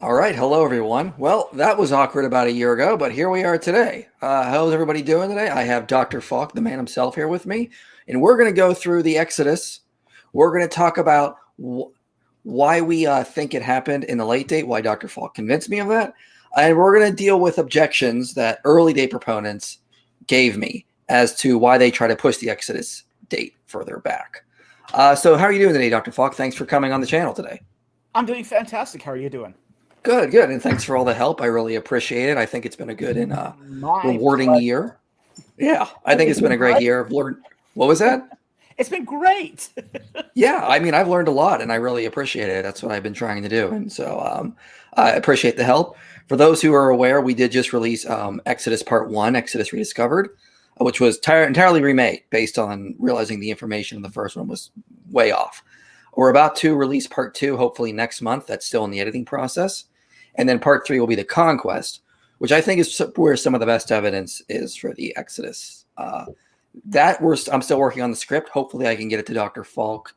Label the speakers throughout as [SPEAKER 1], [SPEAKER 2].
[SPEAKER 1] All right, hello everyone. Well, that was awkward about a year ago, but here we are today. How's everybody doing today? I have Dr. Falk, the man himself, here with me, and we're going to go through the Exodus. We're going to talk about why we think it happened in the late date, why Dr. Falk convinced me of that, and we're going to deal with objections that early day proponents gave me as to why they try to push the Exodus date further back. So how are you doing today, Dr. Falk? Thanks for coming on the channel today.
[SPEAKER 2] I'm doing fantastic. How are you doing?
[SPEAKER 1] Good, good. And thanks for all the help. I really appreciate it. I think it's been a good and rewarding year. Yeah, I think it's been a great year. I've learned. What was that?
[SPEAKER 2] It's been great.
[SPEAKER 1] Yeah, I mean, I've learned a lot and I really appreciate it. That's what I've been trying to do. And so I appreciate the help. For those who are aware, we did just release Exodus Part 1, Exodus Rediscovered, which was entirely remade based on realizing the information in the first one was way off. We're about to release Part 2, hopefully next month. That's still in the editing process. And then Part 3 will be the Conquest, which I think is where some of the best evidence is for the Exodus. I'm still working on the script. Hopefully I can get it to Dr. Falk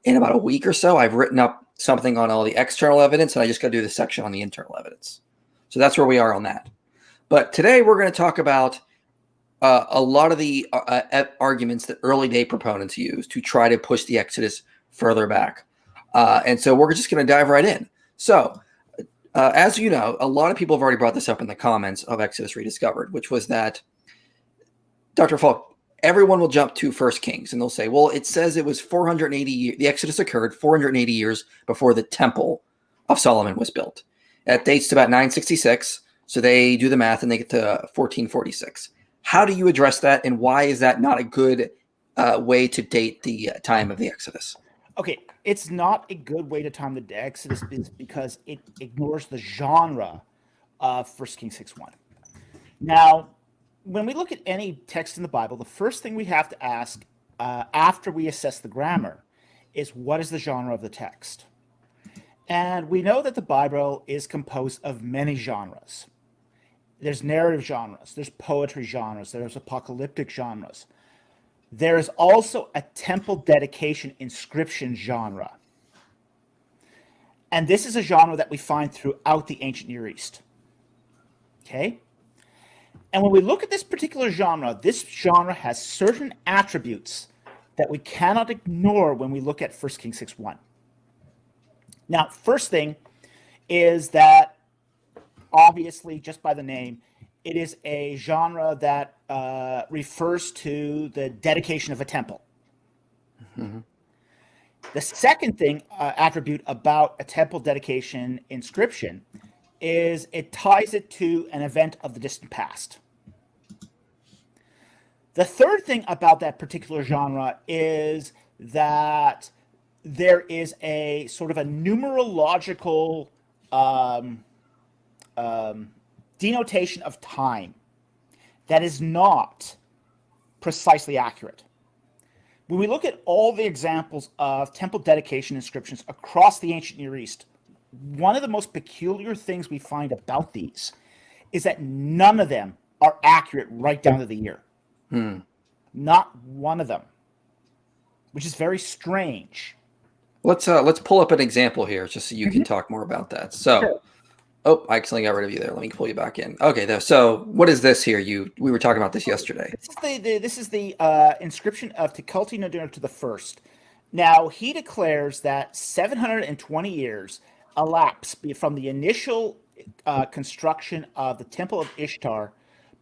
[SPEAKER 1] in about a week or so. I've written up something on all the external evidence, and I just got to do the section on the internal evidence. So that's where we are on that. But today we're going to talk about a lot of the arguments that early day proponents use to try to push the Exodus further back. And so we're just going to dive right in. So as you know, a lot of people have already brought this up in the comments of Exodus Rediscovered, which was that, Dr. Falk, everyone will jump to 1 Kings and they'll say, well, it says it was 480 years, the Exodus occurred 480 years before the Temple of Solomon was built. That dates to about 966. So they do the math and they get to 1446. How do you address that? And why is that not a good way to date the time of the Exodus?
[SPEAKER 2] Okay, it's not a good way to time the Exodus because it ignores the genre of 1 Kings 6:1. Now, when we look at any text in the Bible, the first thing we have to ask after we assess the grammar is what is the genre of the text? And we know that the Bible is composed of many genres. There's narrative genres, there's poetry genres, there's apocalyptic genres. There is also a temple dedication inscription genre. And this is a genre that we find throughout the ancient Near East. Okay? And when we look at this particular genre, this genre has certain attributes that we cannot ignore when we look at 1 Kings 6:1. Now, first thing is that, obviously, just by the name, it is a genre that refers to the dedication of a temple. Mm-hmm. The second thing, attribute about a temple dedication inscription is it ties it to an event of the distant past. The third thing about that particular genre is that there is a sort of a numerological denotation of time that is not precisely accurate. When we look at all the examples of temple dedication inscriptions across the ancient Near East, one of the most peculiar things we find about these is that none of them are accurate right down to the year. Not one of them, which is very strange.
[SPEAKER 1] Let's pull up an example here just so you can talk more about that. So, sure. Oh, I accidentally got rid of you there. Let me pull you back in. Okay, so what is this here? We were talking about this yesterday.
[SPEAKER 2] This is the inscription of Tukulti-Ninurta to the First. Now, he declares that 720 years elapsed from the initial construction of the Temple of Ishtar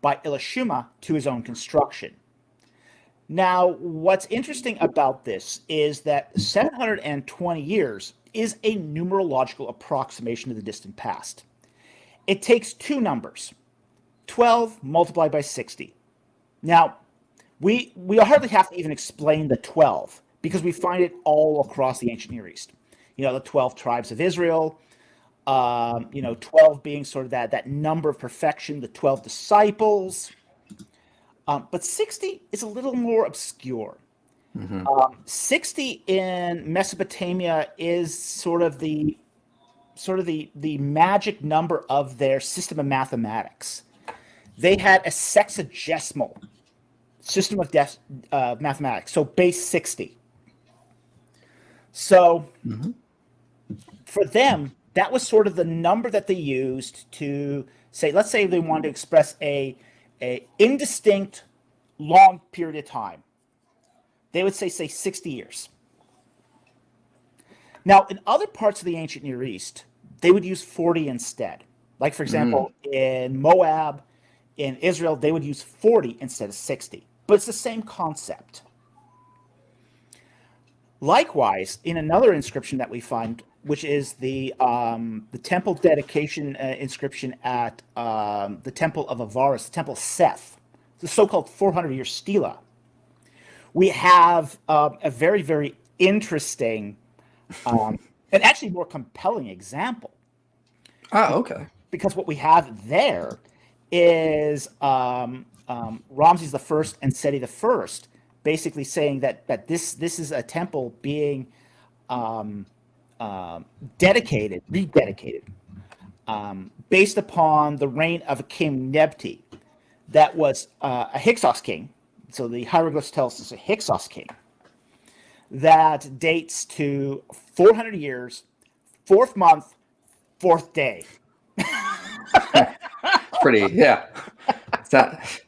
[SPEAKER 2] by Elishama to his own construction. Now, what's interesting about this is that 720 years is a numerological approximation of the distant past. It takes two numbers, 12 multiplied by 60. Now, we hardly have to even explain the 12 because we find it all across the ancient Near East. You know, the 12 tribes of Israel, 12 being sort of that number of perfection, the 12 disciples. But 60 is a little more obscure. Mm-hmm. 60 in Mesopotamia is sort of the magic number of their system of mathematics. They had a sexagesimal system of mathematics, so base 60. So for them, That was sort of the number that they used to say, let's say they wanted to express a indistinct long period of time. They would say 60 years. Now, in other parts of the ancient Near East, they would use 40 instead. Like, for example, in Moab, in Israel, they would use 40 instead of 60. But it's the same concept. Likewise, in another inscription that we find, which is the temple dedication inscription at the temple of Avaris, the temple of Seth, the so-called 400-year stela, we have a very, very interesting and actually more compelling example.
[SPEAKER 1] Oh, okay.
[SPEAKER 2] Because what we have there is Ramses I and Seti I basically saying that this is a temple being rededicated, based upon the reign of a king Nebti that was a Hyksos king. So the hieroglyphs tell us it's a Hyksos king that dates to 400 years, 4th month, 4th day.
[SPEAKER 1] Pretty, yeah. It's that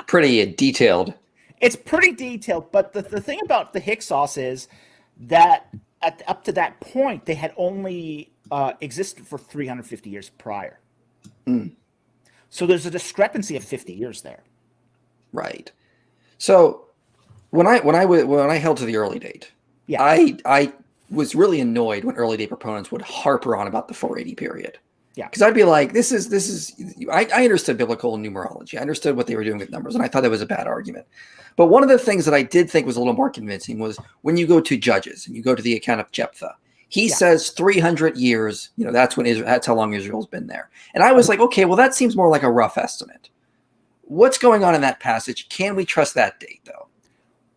[SPEAKER 1] pretty detailed.
[SPEAKER 2] It's pretty detailed, but the thing about the Hyksos is that up to that point, they had only existed for 350 years prior. So there's a discrepancy of 50 years there.
[SPEAKER 1] Right. So when I held to the early date,
[SPEAKER 2] yeah,
[SPEAKER 1] I was really annoyed when early date proponents would harper on about the 480 period.
[SPEAKER 2] Yeah,
[SPEAKER 1] because I'd be like, this is. I understood biblical numerology. I understood what they were doing with numbers, and I thought that was a bad argument. But one of the things that I did think was a little more convincing was when you go to Judges and you go to the account of Jephthah. He says 300 years. You know, that's how long Israel's been there. And I was like, okay, well, that seems more like a rough estimate. What's going on in that passage? Can we trust that date, though?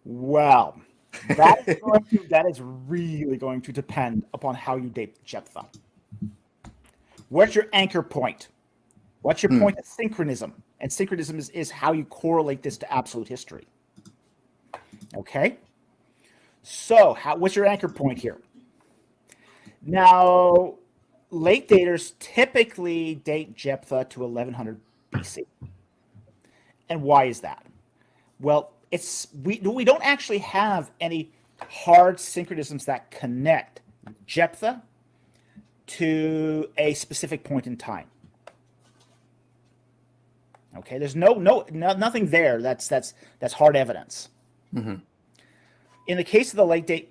[SPEAKER 2] Well, that is really going to depend upon how you date Jephthah. What's your anchor point? What's your point of synchronism? And synchronism is how you correlate this to absolute history. Okay? So, what's your anchor point here? Now, late daters typically date Jephthah to 1100 BC. And why is that? Well, we don't actually have any hard synchronisms that connect Jephthah to a specific point in time. Okay, there's nothing there that's hard evidence. Mm-hmm. In the case of the late date,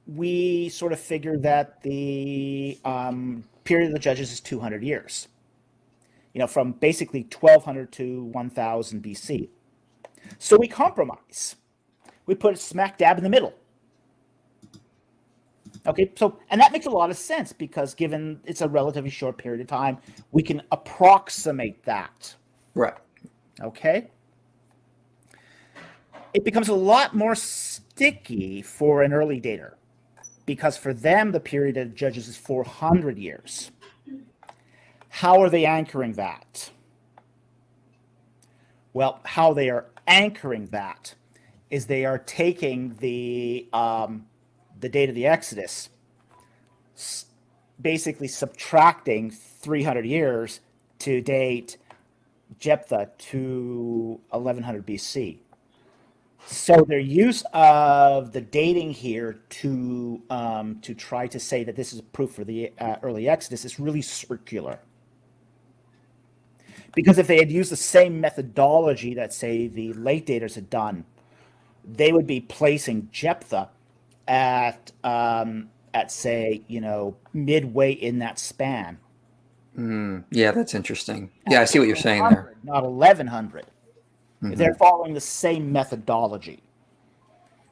[SPEAKER 2] we sort of figure that the period of the judges is 200 years. You know, from basically 1200 to 1000 BC. So we compromise. We put it smack dab in the middle. Okay, and that makes a lot of sense because given it's a relatively short period of time, we can approximate that.
[SPEAKER 1] Right.
[SPEAKER 2] Okay. It becomes a lot more sticky for an early dater because for them, the period of Judges is 400 years. How are they anchoring that? Well, how they are anchoring that is they are taking the date of the Exodus, basically subtracting 300 years to date Jephthah to 1100 BC. So their use of the dating here to try to say that this is a proof for the early Exodus is really circular. Because if they had used the same methodology that, say, the late daters had done, they would be placing Jephthah at say, midway in that span.
[SPEAKER 1] Yeah, that's interesting. Yeah, I see what you're saying there.
[SPEAKER 2] Not 1100. Mm-hmm. They're following the same methodology.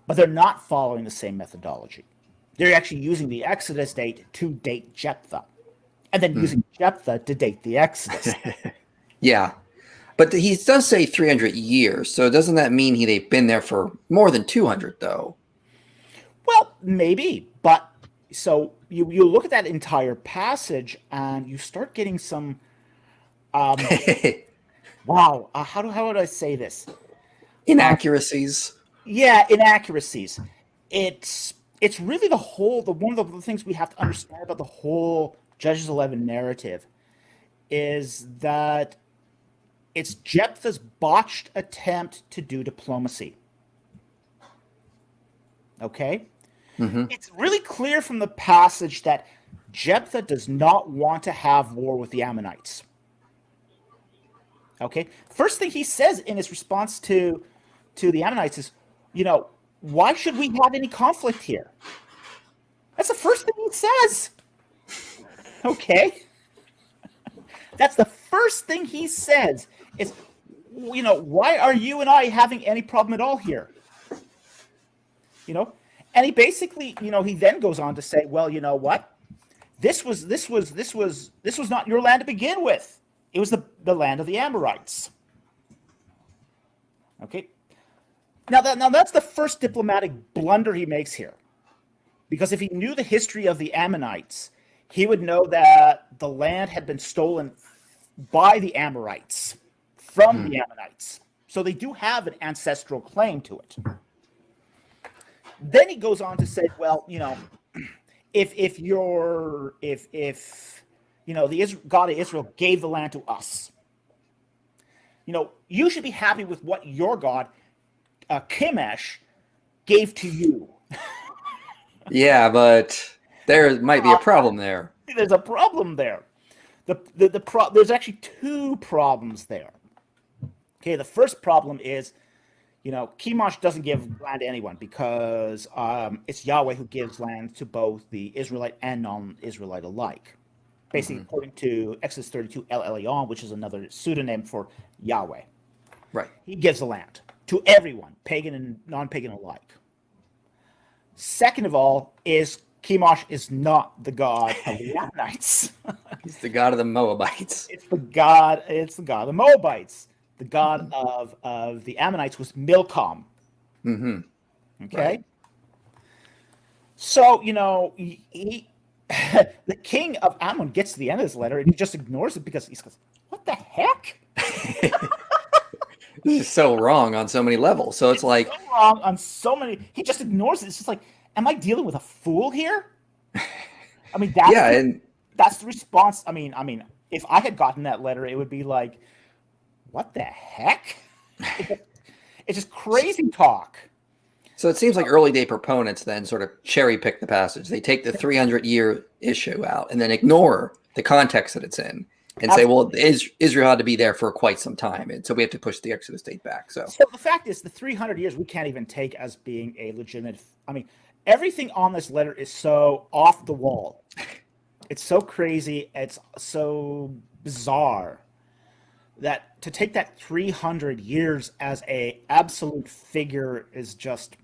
[SPEAKER 2] But they're not following the same methodology. They're actually using the Exodus date to date Jephthah. And then using Jephthah to date the Exodus.
[SPEAKER 1] Yeah. But he does say 300 years. So doesn't that mean they've been there for more than 200, though? Well,
[SPEAKER 2] maybe. But so you look at that entire passage and you start getting some... wow. How would I say this?
[SPEAKER 1] Inaccuracies.
[SPEAKER 2] Yeah, inaccuracies. It's it's really one of the things we have to understand about the whole Judges 11 narrative is that it's Jephthah's botched attempt to do diplomacy. Okay?
[SPEAKER 1] Mm-hmm.
[SPEAKER 2] It's really clear from the passage that Jephthah does not want to have war with the Ammonites. Okay? First thing he says in his response to the Ammonites is, why should we have any conflict here? That's the first thing he says. Okay? That's the first thing he says is, why are you and I having any problem at all here? And he basically, he then goes on to say, well, you know what? This was not your land to begin with. It was the land of the Amorites. Okay? Now that's the first diplomatic blunder he makes here. Because if he knew the history of the Ammonites, he would know that the land had been stolen by the Amorites from the Ammonites. So they do have an ancestral claim to it. Then he goes on to say, well, if the God of Israel gave the land to us, you should be happy with what your God, Chemosh, gave to you.
[SPEAKER 1] Yeah, but there might be a problem there.
[SPEAKER 2] There's a problem there. There's actually two problems there. Okay, the first problem is, Chemosh doesn't give land to anyone because it's Yahweh who gives land to both the Israelite and non-Israelite alike. Basically, according to Exodus 32, El Elyon, which is another pseudonym for Yahweh.
[SPEAKER 1] Right.
[SPEAKER 2] He gives the land to everyone, pagan and non-pagan alike. Second of all, is Chemosh is not the god of the Ammonites.
[SPEAKER 1] He's the god of the Moabites.
[SPEAKER 2] It's the god of the Moabites. The god of the Ammonites was Milcom.
[SPEAKER 1] Mm-hmm.
[SPEAKER 2] Okay?
[SPEAKER 1] Right.
[SPEAKER 2] So, he the king of Ammon gets to the end of this letter and he just ignores it because he goes, what the heck?
[SPEAKER 1] This is so wrong on so many levels. So it's like
[SPEAKER 2] so wrong on so many. He just ignores it. It's just like, am I dealing with a fool here? I mean, that's the response. I mean, if I had gotten that letter, it would be like, what the heck? It's just crazy talk.
[SPEAKER 1] So it seems like early day proponents then sort of cherry pick the passage. They take the 300-year issue out and then ignore the context that it's in and say, well, Israel had to be there for quite some time. And so we have to push the Exodus date back. So
[SPEAKER 2] the fact is the 300 years we can't even take as being a legitimate. I mean, everything on this letter is so off the wall. It's so crazy. It's so bizarre that to take that 300 years as a absolute figure is just,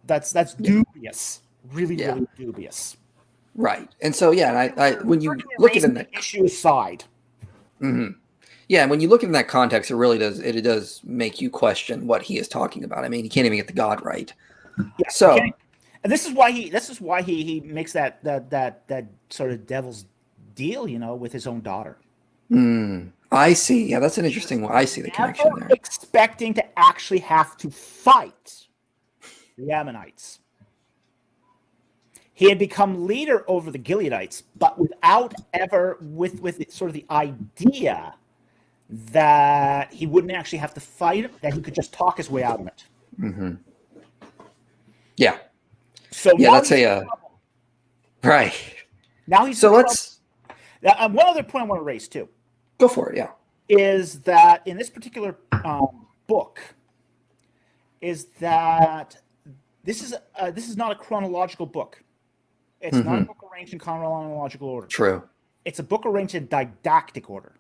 [SPEAKER 2] that's dubious. Really dubious.
[SPEAKER 1] Right. And so, and I when you look at it in that
[SPEAKER 2] issue aside.
[SPEAKER 1] Mm-hmm. Yeah, and when you look at it in that context, it does make you question what he is talking about. I mean, he can't even get the God right.
[SPEAKER 2] Yeah,
[SPEAKER 1] so
[SPEAKER 2] and this is why he makes that sort of devil's deal, with his own daughter.
[SPEAKER 1] I see. Yeah, that's an interesting one. I see the connection there.
[SPEAKER 2] Expecting to actually have to fight the Ammonites. He had become leader over the Gileadites, but without ever with sort of the idea that he wouldn't actually have to fight him, that he could just talk his way out of it.
[SPEAKER 1] Mm-hmm. Yeah.
[SPEAKER 2] So
[SPEAKER 1] that's right.
[SPEAKER 2] Now he's one other point I want to raise too.
[SPEAKER 1] Go for it. Yeah.
[SPEAKER 2] Is that in this particular book? Is that this is not a chronological book. It's not a book arranged in chronological order.
[SPEAKER 1] True.
[SPEAKER 2] It's a book arranged in didactic order.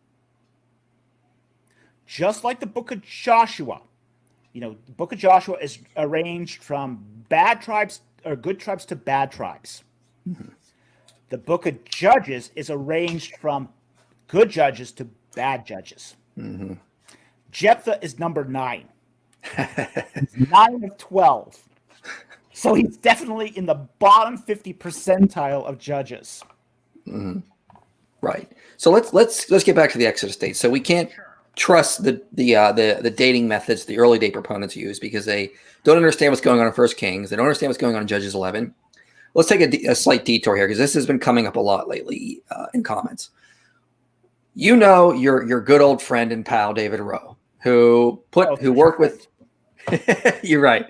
[SPEAKER 2] Just like the book of Joshua. The book of Joshua is arranged from bad tribes or good tribes to bad tribes. Mm-hmm. The book of Judges is arranged from good judges to bad judges. Mm-hmm. Jephthah is number 9. He's 9 of 12. So he's definitely in the bottom 50 percentile of judges.
[SPEAKER 1] Mm-hmm. Right. So let's get back to the Exodus date. So we can't trust the dating methods the early date proponents use because they don't understand what's going on in First Kings. They don't understand what's going on in Judges 11. Let's take a slight detour here because this has been coming up a lot lately in comments. You know your good old friend and pal David Rowe, who worked with you're right,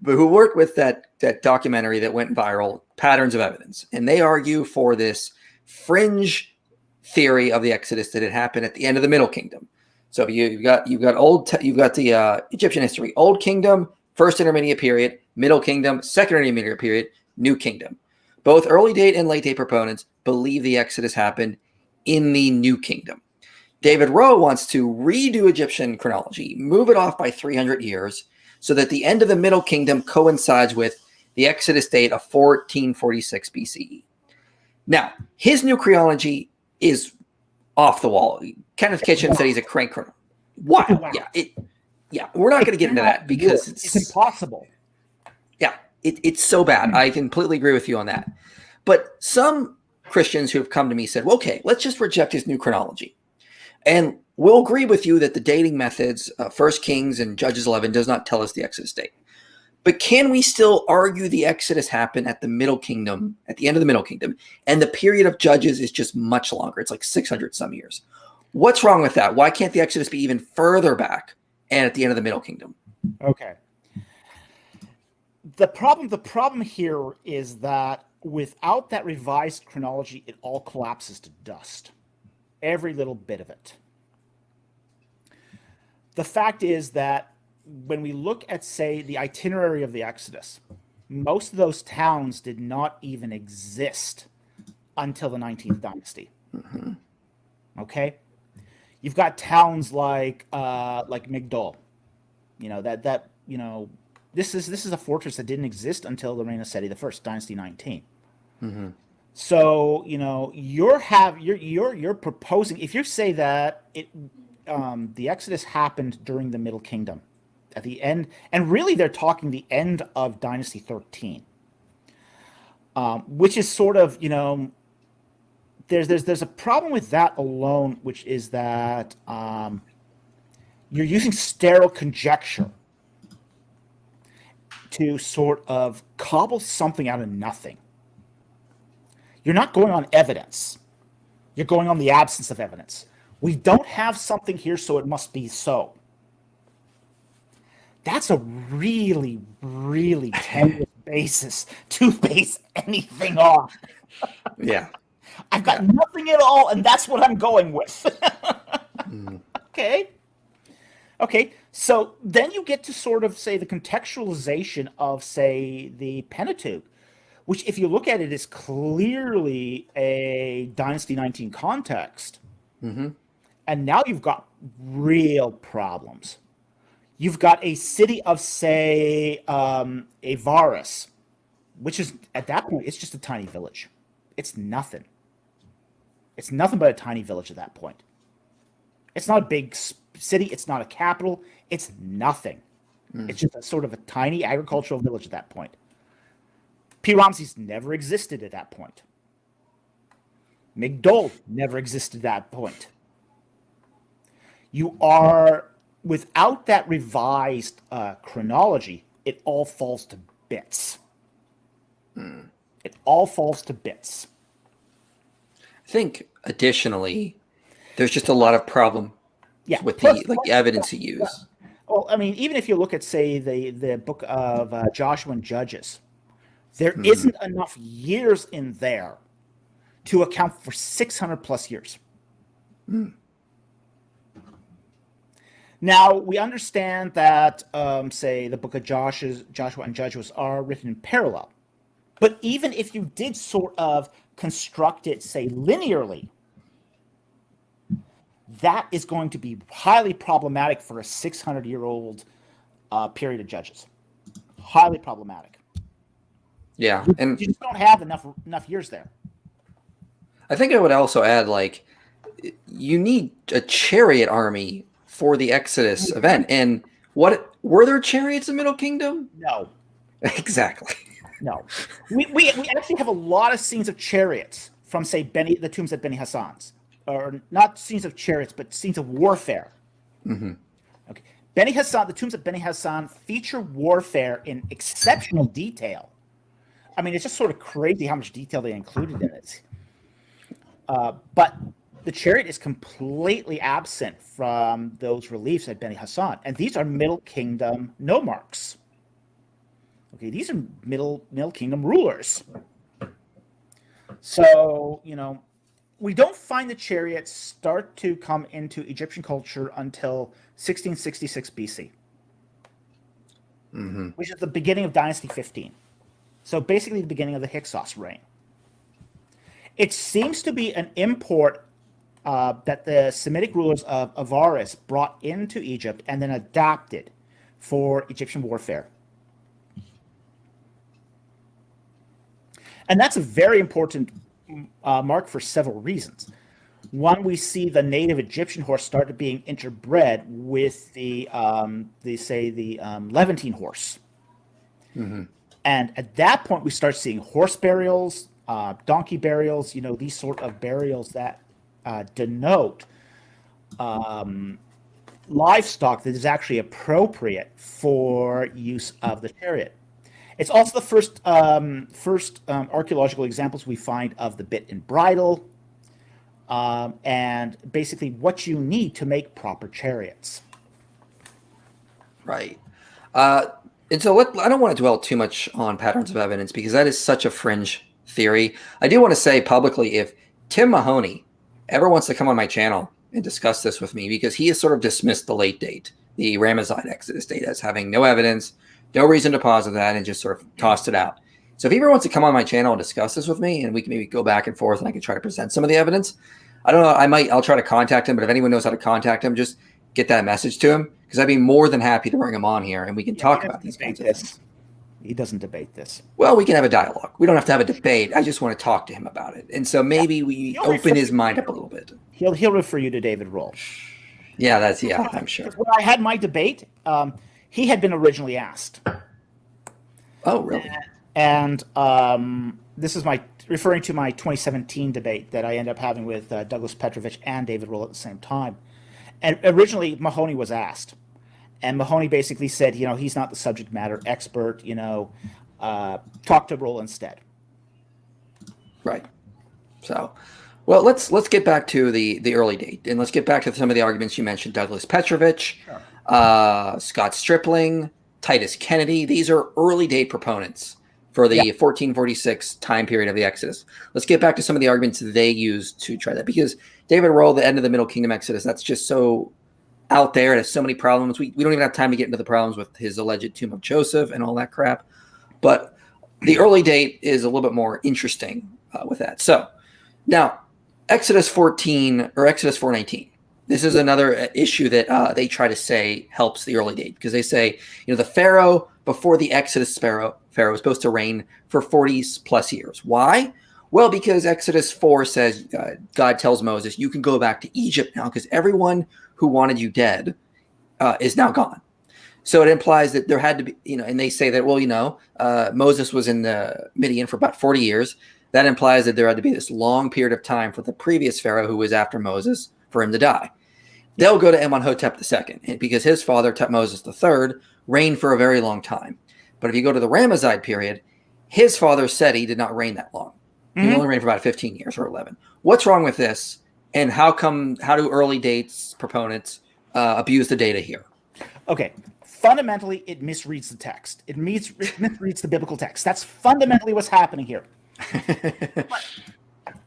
[SPEAKER 1] but who worked with that documentary that went viral, Patterns of Evidence, and they argue for this fringe theory of the Exodus that had happened at the end of the Middle Kingdom. So you've got the Egyptian history, Old Kingdom, First Intermediate Period, Middle Kingdom, Second Intermediate Period, New Kingdom. Both early date and late date proponents believe the Exodus happened in the New Kingdom. David Rowe wants to redo Egyptian chronology, move it off by 300 years, so that the end of the Middle Kingdom coincides with the Exodus date of 1446 BCE. Now, his new chronology is off the wall. Kenneth Kitchen said he's a crank chronologist. Wow. Yeah, we're not going to get into that because
[SPEAKER 2] it's impossible.
[SPEAKER 1] Yeah, it's so bad. I completely agree with you on that. But some Christians who have come to me said, well, okay, let's just reject his new chronology. And we'll agree with you that the dating methods, First Kings and Judges 11, does not tell us the Exodus date. But can we still argue the Exodus happened at the Middle Kingdom, at the end of the Middle Kingdom, and the period of Judges is just much longer? It's like 600 some years. What's wrong with that? Why can't the Exodus be even further back and at the end of the Middle Kingdom?
[SPEAKER 2] Okay. The problem here is that without that revised chronology, it all collapses to dust. Every little bit of it. The fact is that when we look at, say, the itinerary of the Exodus, most of those towns did not even exist until the 19th dynasty.
[SPEAKER 1] Mm-hmm.
[SPEAKER 2] Okay? You've got towns like Migdol. This is a fortress that didn't exist until the reign of Seti I, Dynasty 19.
[SPEAKER 1] Mm-hmm.
[SPEAKER 2] So you're proposing, if you say that the Exodus happened during the Middle Kingdom at the end, and really they're talking the end of Dynasty 13, which is sort of, there's a problem with that alone, which is that you're using sterile conjecture to sort of cobble something out of nothing. You're not going on evidence. You're going on the absence of evidence. We don't have something here, so it must be so. That's a really, really tenuous basis to base anything on.
[SPEAKER 1] Yeah.
[SPEAKER 2] I've got nothing at all, and that's what I'm going with. Okay. So then you get to sort of, say, the contextualization of, say, the Pentateuch, which, if you look at it, is clearly a Dynasty 19 context.
[SPEAKER 1] Mm-hmm.
[SPEAKER 2] And now you've got real problems. You've got a city of, say, Avaris, which is, at that point, it's just a tiny village. It's nothing. It's nothing but a tiny village at that point. It's not a big city. It's not a capital. It's nothing. It's just a sort of a tiny agricultural village at that point. P-Ramses never existed at that point. Migdol never existed at that point. You are, without that revised chronology, it all falls to bits. It all falls to bits.
[SPEAKER 1] I think, additionally, there's just a lot of problem with the evidence you use.
[SPEAKER 2] Well, I mean, even if you look at, say, the book of Joshua and Judges, there isn't enough years in there to account for 600 plus years. Now, we understand that, say, the book of Joshua and Judges are written in parallel. But even if you did sort of construct it, say, linearly, that is going to be highly problematic for a 600-year-old period of Judges. Highly problematic.
[SPEAKER 1] Yeah, and
[SPEAKER 2] you just don't have enough years there.
[SPEAKER 1] I think I would also add, like, you need a chariot army for the Exodus event. And what were there chariots in Middle Kingdom?
[SPEAKER 2] No.
[SPEAKER 1] Exactly.
[SPEAKER 2] No. We actually have a lot of scenes of chariots from, say, the tombs at Beni Hassan's. Or not scenes of chariots, but scenes of warfare
[SPEAKER 1] Mm-hmm.
[SPEAKER 2] Okay. Beni Hassan, the tombs of Beni Hassan feature warfare in exceptional detail. I mean, it's just sort of crazy how much detail they included in it. But the chariot is completely absent from those reliefs at Beni Hassan. And these are Middle Kingdom nomarchs. Okay, these are Middle Kingdom rulers. So, we don't find the chariots start to come into Egyptian culture until 1666 BC,
[SPEAKER 1] Mm-hmm.
[SPEAKER 2] which is the beginning of Dynasty 15. So basically the beginning of the Hyksos reign. It seems to be an import that the Semitic rulers of Avaris brought into Egypt and then adapted for Egyptian warfare. And that's a very important mark for several reasons. One, we see the native Egyptian horse started being interbred with the Levantine horse.
[SPEAKER 1] Mm-hmm.
[SPEAKER 2] And at that point, we start seeing horse burials, donkey burials, these sort of burials that denote livestock that is actually appropriate for use of the chariot. It's also the first archaeological examples we find of the bit and bridle, and basically what you need to make proper chariots.
[SPEAKER 1] Right. And so I don't want to dwell too much on patterns of evidence because that is such a fringe theory. I do want to say publicly, if Tim Mahoney ever wants to come on my channel and discuss this with me, because he has sort of dismissed the late date, the Rameside Exodus date, as having no evidence, no reason to posit that, and just sort of tossed it out. So if he ever wants to come on my channel and discuss this with me, and we can maybe go back and forth, and I can try to present some of the evidence, I don't know, I'll try to contact him, but if anyone knows how to contact him, just get that message to him, because I'd be more than happy to bring him on here, and we can talk about these kinds of things.
[SPEAKER 2] He doesn't debate this.
[SPEAKER 1] Well, we can have a dialogue. We don't have to have a debate. I just want to talk to him about it. And so maybe we open his mind up a little bit.
[SPEAKER 2] He'll refer you to David Roll.
[SPEAKER 1] Yeah, I'm sure.
[SPEAKER 2] When I had my debate, he had been originally asked.
[SPEAKER 1] Oh, really?
[SPEAKER 2] And this is referring to my 2017 debate that I ended up having with Douglas Petrovich and David Roll at the same time. And originally, Mahoney was asked. And Mahoney basically said, he's not the subject matter expert, talk to Roll instead.
[SPEAKER 1] Right. So, well, let's get back to the early date. And let's get back to some of the arguments you mentioned. Douglas Petrovich, sure. Scott Stripling, Titus Kennedy. These are early date proponents for the 1446 time period of the Exodus. Let's get back to some of the arguments they used to try that. Because David Roll, the end of the Middle Kingdom Exodus, that's just so out there. It has so many problems. We don't even have time to get into the problems with his alleged tomb of Joseph and all that crap. But the early date is a little bit more interesting with that. So now, Exodus 14 or Exodus 4:19. This is another issue that they try to say helps the early date, because they say, the Pharaoh before the Exodus Pharaoh was supposed to reign for 40 plus years. Why? Well, because Exodus 4 says, God tells Moses, you can go back to Egypt now because everyone who wanted you dead is now gone. So it implies that there had to be, and they say that, Moses was in the Midian for about 40 years. That implies that there had to be this long period of time for the previous Pharaoh who was after Moses for him to die. They'll go to Amenhotep II, because his father, Tutmosis III, reigned for a very long time. But if you go to the Rameside period, his father Seti did not reign that long. He only reigned for about 15 years or 11. What's wrong with this? And how do early dates proponents abuse the data here? Okay.
[SPEAKER 2] Fundamentally, it misreads the text. It misreads the biblical text. That's fundamentally what's happening here.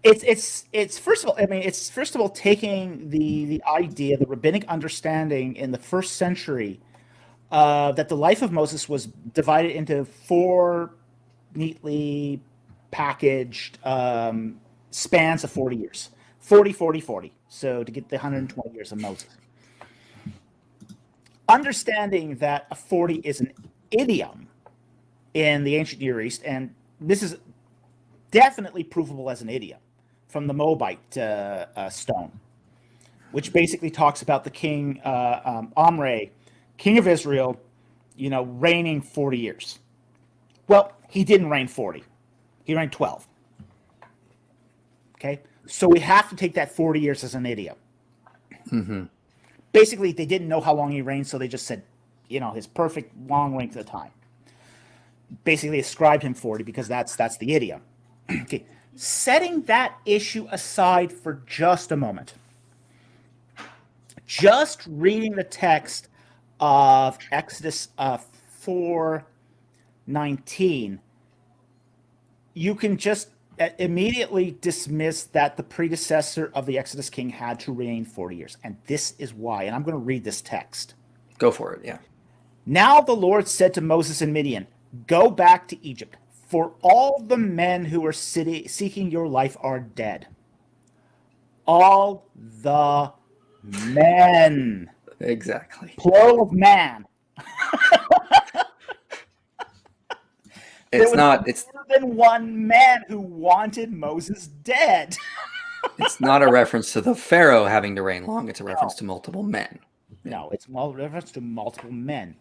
[SPEAKER 2] It's first of all taking the idea, the rabbinic understanding in the first century that the life of Moses was divided into 4 neatly packaged spans of 40 years. 40, 40, 40. So to get the 120 years of Moses. Understanding that a 40 is an idiom in the ancient Near East, and this is definitely provable as an idiom from the Moabite stone, which basically talks about the king Omri, king of Israel, reigning 40 years. Well, he didn't reign 40. He reigned 12. Okay? So we have to take that 40 years as an idiom.
[SPEAKER 1] Mm-hmm.
[SPEAKER 2] basically they didn't know how long he reigned, so they just said, his perfect long length of time. Basically ascribed him 40 because that's the idiom. Okay, setting that issue aside for just a moment. Just reading the text of Exodus 4:19, you can just immediately dismiss that the predecessor of the Exodus king had to reign 40 years. And this is why. And I'm going to read this text.
[SPEAKER 1] Go for it, yeah.
[SPEAKER 2] Now the Lord said to Moses in Midian, go back to Egypt, for all the men who are seeking your life are dead. All the men.
[SPEAKER 1] Exactly.
[SPEAKER 2] Plural of man.
[SPEAKER 1] It's more
[SPEAKER 2] than one man who wanted Moses dead.
[SPEAKER 1] It's not a reference to the Pharaoh having to reign long. It's a reference to multiple men.
[SPEAKER 2] No, it's a reference to multiple men.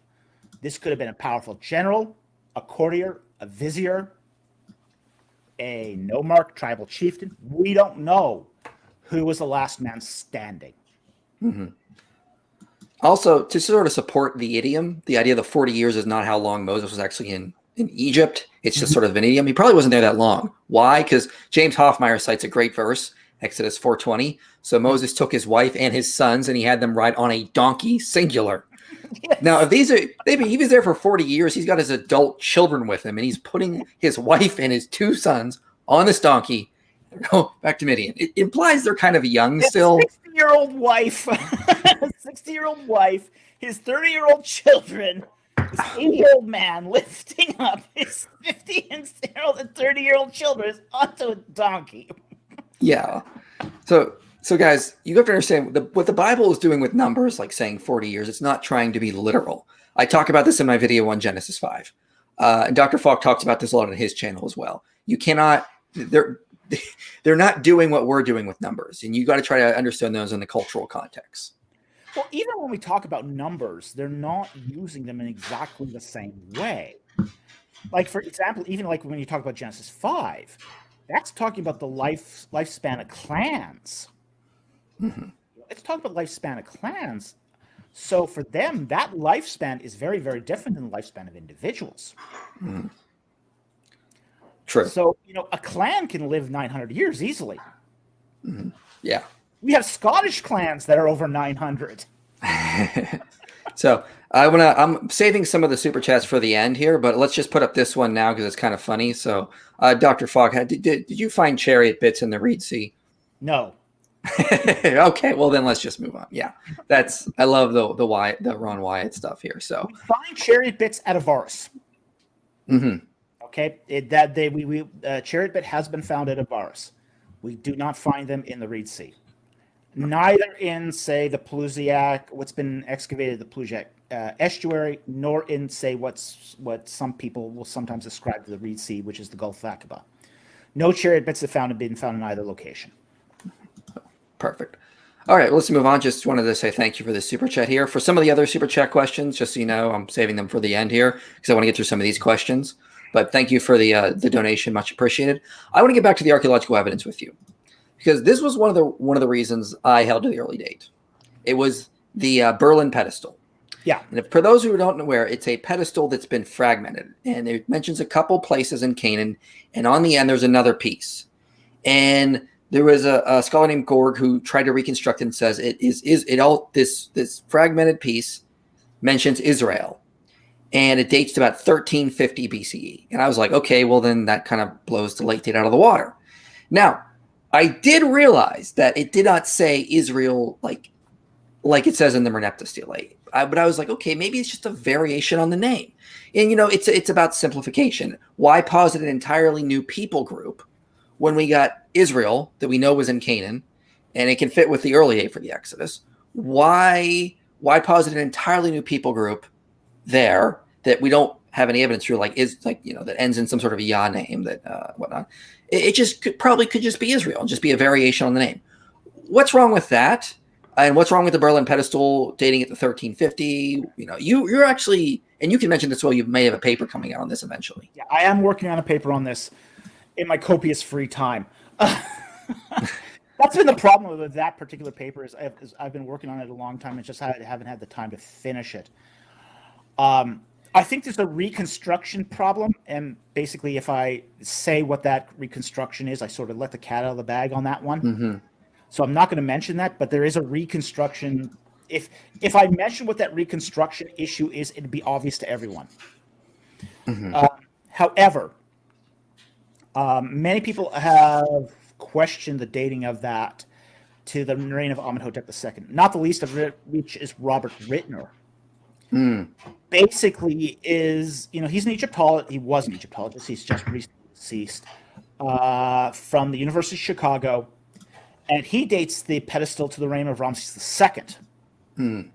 [SPEAKER 2] This could have been a powerful general, a courtier, a vizier, a nomarch, tribal chieftain. We don't know who was the last man standing.
[SPEAKER 1] Mm-hmm. Also, to sort of support the idiom, the idea of the 40 years is not how long Moses was actually in Egypt. It's just sort of an idiom. He probably wasn't there that long. Why? Because James Hoffmeyer cites a great verse, Exodus 4:20. So Moses took his wife and his sons, and he had them ride on a donkey, singular. Yes. Now, if he was there for 40 years, he's got his adult children with him, and he's putting his wife and his 2 sons on this donkey. Go back to Midian. It implies they're kind of young still.
[SPEAKER 2] 60-year-old wife, 60-year-old wife, his 30-year-old children, this 80-year-old man lifting up his 50-year-old and 30-year-old children onto a donkey.
[SPEAKER 1] Yeah. So guys, you have to understand what the Bible is doing with numbers, like saying 40 years. It's not trying to be literal. I talk about this in my video on Genesis 5. And Dr. Falk talks about this a lot on his channel as well. You cannot, they're not doing what we're doing with numbers. And you got to try to understand those in the cultural context.
[SPEAKER 2] Well, even when we talk about numbers, they're not using them in exactly the same way. Like, for example, even like when you talk about Genesis 5, that's talking about the lifespan of clans. Mm-hmm. It's talking about lifespan of clans. So for them, that lifespan is very, very different than the lifespan of individuals.
[SPEAKER 1] Mm-hmm. True.
[SPEAKER 2] So, a clan can live 900 years easily.
[SPEAKER 1] Mm-hmm. Yeah.
[SPEAKER 2] We have Scottish clans that are over 900.
[SPEAKER 1] So I'm saving some of the super chats for the end here, but let's just put up this one now because it's kind of funny. So, Dr. Falk, did you find Chariot bits in the Reed Sea?
[SPEAKER 2] No.
[SPEAKER 1] Okay, well then let's just move on. Yeah, I love the Ron Wyatt stuff here. So
[SPEAKER 2] we find Chariot bits at Avaris.
[SPEAKER 1] Mm-hmm.
[SPEAKER 2] Okay, Chariot bit has been found at Avaris. We do not find them in the Reed Sea. Neither in, say, the Pelusiac, what's been excavated, the Pelusiac estuary, nor in, say, what some people will sometimes ascribe to the Reed Sea, which is the Gulf of Aqaba. No Chariot bits have been found in either location.
[SPEAKER 1] Perfect. All right, let's move on. Just wanted to say thank you for the super chat here. For some of the other super chat questions, just so you know, I'm saving them for the end here because I want to get through some of these questions. But thank you for the donation, much appreciated. I want to get back to the archaeological evidence with you because this was one of the reasons I held to the early date. It was the Berlin Pedestal.
[SPEAKER 2] Yeah.
[SPEAKER 1] And for those who don't know where, it's a pedestal that's been fragmented, and it mentions a couple places in Canaan, and on the end there's another piece, and there was a scholar named Gorg who tried to reconstruct it and says this fragmented piece mentions Israel, and it dates to about 1350 BCE. And I was like, okay, well then that kind of blows the late date out of the water. Now, I did realize that it did not say Israel like it says in the Merneptah stele. But I was like, okay, maybe it's just a variation on the name. And it's about simplification. Why posit an entirely new people group when we got Israel that we know was in Canaan, and it can fit with the early date for the Exodus? Why posit an entirely new people group there that we don't have any evidence through, that ends in some sort of a Yah name that whatnot? It just could just be Israel and just be a variation on the name. What's wrong with that? And what's wrong with the Berlin Pedestal dating it to 1350? You're actually, and you can mention this, well, you may have a paper coming out on this eventually.
[SPEAKER 2] Yeah, I am working on a paper on this in my copious free time. That's been the problem with that particular paper. Is I've been working on it a long time, and just I haven't had the time to finish it. I think there's a reconstruction problem, and basically, if I say what that reconstruction is, I sort of let the cat out of the bag on that one.
[SPEAKER 1] Mm-hmm.
[SPEAKER 2] So I'm not going to mention that, but there is a reconstruction. If I mention what that reconstruction issue is, it'd be obvious to everyone.
[SPEAKER 1] Mm-hmm.
[SPEAKER 2] However, many people have questioned the dating of that to the reign of Amenhotep II, not the least of which is Robert Rittner. Basically, he's an Egyptologist. He was an Egyptologist. He's just recently deceased from the University of Chicago, and he dates the pedestal to the reign of Ramses II.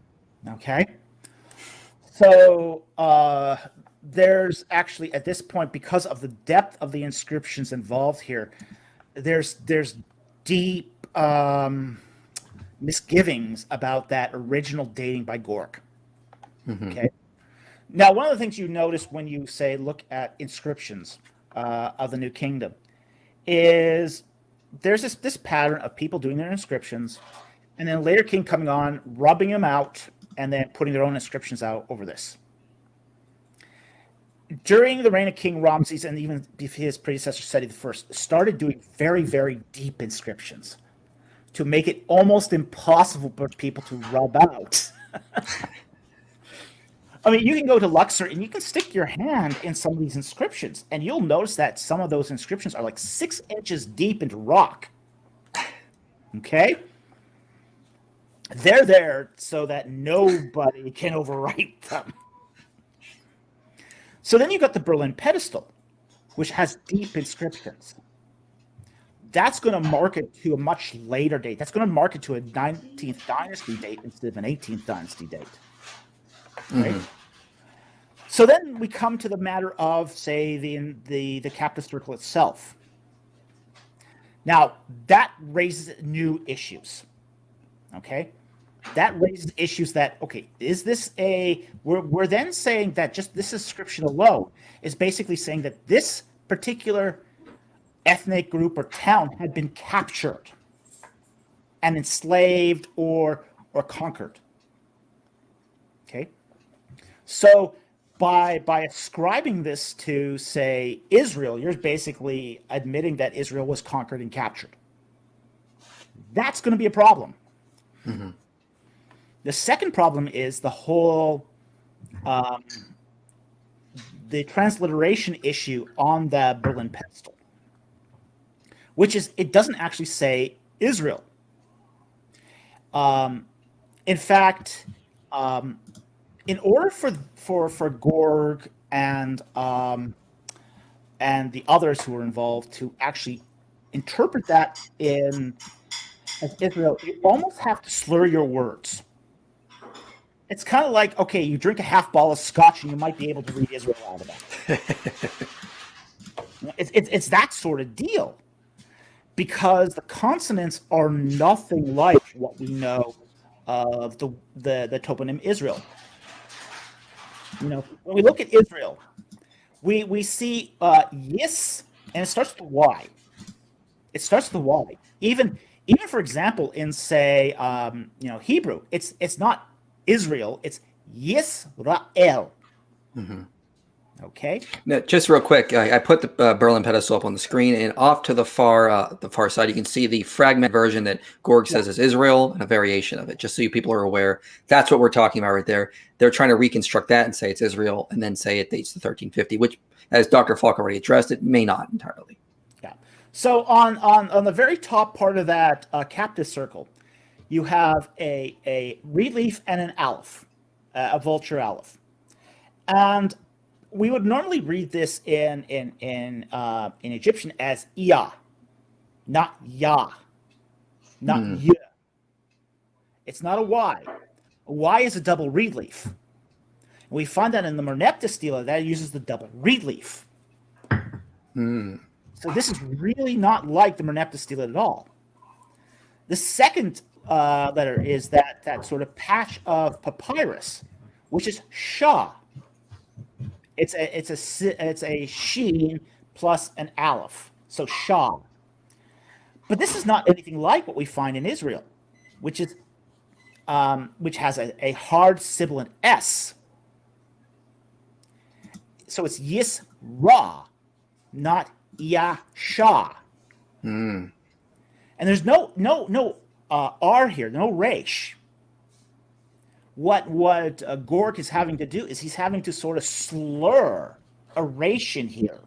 [SPEAKER 2] Okay, so there's actually at this point, because of the depth of the inscriptions involved here, there's deep misgivings about that original dating by Gork. Okay. Now, one of the things you notice when you look at inscriptions of the New Kingdom is there's this pattern of people doing their inscriptions, and then later king coming on, rubbing them out, and then putting their own inscriptions out over this. During the reign of King Ramses, and even his predecessor Seti I, started doing very, very deep inscriptions to make it almost impossible for people to rub out. I mean, you can go to Luxor and you can stick your hand in some of these inscriptions, and you'll notice that some of those inscriptions are like 6 inches deep into rock. Okay? They're there so that nobody can overwrite them. So then you've got the Berlin Pedestal, which has deep inscriptions. That's going to mark it to a much later date. That's going to mark it to a 19th dynasty date instead of an 18th dynasty date. Right? So then we come to the matter of, say, the captive circle itself. Now, that raises new issues. Okay? That raises issues that, okay, is this we're then saying that just this inscription alone is basically saying that this particular ethnic group or town had been captured and enslaved or conquered. Okay? So by ascribing this to, say, Israel, you're basically admitting that Israel was conquered and captured. That's going to be a problem. The second problem is the whole the transliteration issue on the Berlin Pedestal, which is it doesn't actually say Israel. In fact, in order for Gorg and the others who were involved to actually interpret that as Israel, you almost have to slur your words. It's kind of like, okay, you drink a half bottle of scotch and you might be able to read Israel out of that. It's that sort of deal, because the consonants are nothing like what we know of the toponym Israel. When we look at Israel, we see yis, and it starts with Y. It starts with Y. Even for example, in say Hebrew, it's not Israel, it's Yisrael. Okay.
[SPEAKER 1] Now, just real quick, I put the Berlin Pedestal up on the screen, and off to the far side, you can see the fragment version that Gorg says is Israel and a variation of it. Just so you people are aware, that's what we're talking about right there. They're trying to reconstruct that and say it's Israel, and then say it dates to 1350, which, as Dr. Falk already addressed, it may not entirely.
[SPEAKER 2] Yeah. So on the very top part of that captive circle, you have a relief and an aleph, a vulture aleph, and we would normally read this in Egyptian as Iya, not Ya, not Ya. It's not a Y. A Y is a double relief. We find that in the Merneptah stela that uses the double relief. So this is really not like the Merneptah stela at all. The second letter is that sort of patch of papyrus, which is Shah. It's a sheen plus an aleph, so Shah. But this is not anything like what we find in Israel, which has a hard sibilant S. So it's Yisra, not Yasha.
[SPEAKER 1] Mm.
[SPEAKER 2] And there's no R here, no resh. What Gork is having to do is he's having to sort of slur a resh in here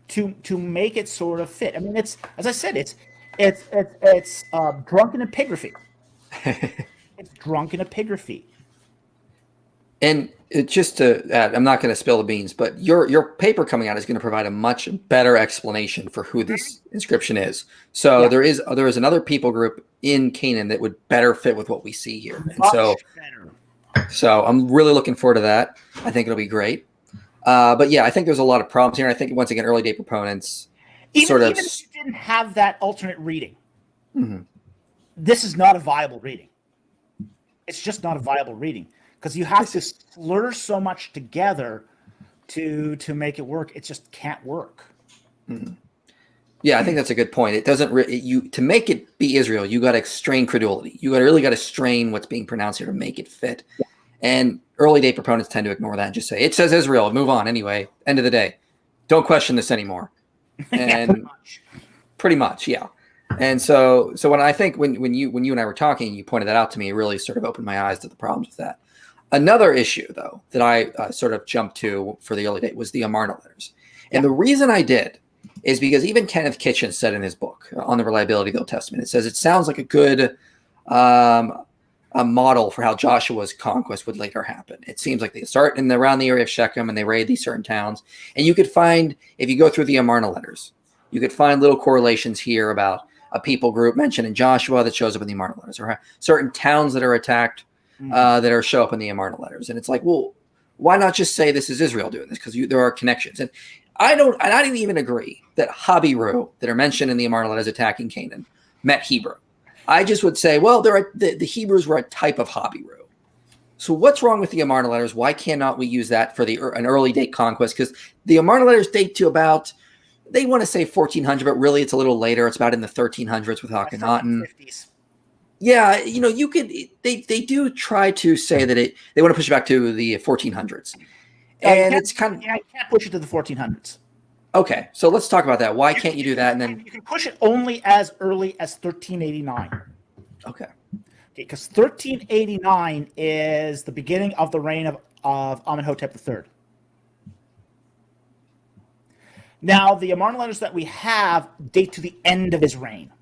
[SPEAKER 2] to make it sort of fit. I mean, it's, as I said, it's drunken epigraphy. It's drunken epigraphy.
[SPEAKER 1] And just to add, I'm not going to spill the beans, but your paper coming out is going to provide a much better explanation for who this inscription is. So there is another people group in Canaan that would better fit with what we see here. And so I'm really looking forward to that. I think it'll be great. But yeah, I think there's a lot of problems here. And I think once again, early day proponents
[SPEAKER 2] even if you didn't have that alternate reading, this is not a viable reading. It's just not a viable reading. Because you have to slur so much together to make it work. It just can't work.
[SPEAKER 1] Mm-hmm. Yeah, I think that's a good point. It doesn't to make it be Israel, you got to strain credulity. You really got to strain what's being pronounced here to make it fit. Yeah. And early day proponents tend to ignore that and just say it says Israel. Move on anyway. End of the day, don't question this anymore. And pretty much, yeah. And so when I think when you and I were talking, you pointed that out to me. It really sort of opened my eyes to the problems with that. Another issue, though, that I sort of jumped to for the early date was the Amarna Letters. And the reason I did is because even Kenneth Kitchen said in his book on the reliability of the Old Testament, it says it sounds like a good a model for how Joshua's conquest would later happen. It seems like they start around the area of Shechem and they raid these certain towns. And you could find, if you go through the Amarna Letters, you could find little correlations here about a people group mentioned in Joshua that shows up in the Amarna Letters, or certain towns that are attacked that show up in the Amarna Letters. And it's like, well, why not just say this is Israel doing this? Because there are connections. And I didn't even agree that Habiru that are mentioned in the Amarna Letters attacking Canaan met Hebrew. I just would say, well, the Hebrews were a type of Habiru. So what's wrong with the Amarna Letters? Why cannot we use that for an early date conquest? Because the Amarna Letters date to about, they want to say 1400, but really it's a little later. It's about in the 1300s with Akhenaten.
[SPEAKER 2] 50s.
[SPEAKER 1] Yeah, you could. They do try to say that they want to push it back to the 1400s, and it's kind of,
[SPEAKER 2] you can't push it to the 1400s.
[SPEAKER 1] Okay, so let's talk about that. Why can't you do that? And then
[SPEAKER 2] you can push it only as early as 1389.
[SPEAKER 1] Okay,
[SPEAKER 2] because 1389 is the beginning of the reign of Amenhotep III. Now, the Amarna Letters that we have date to the end of his reign,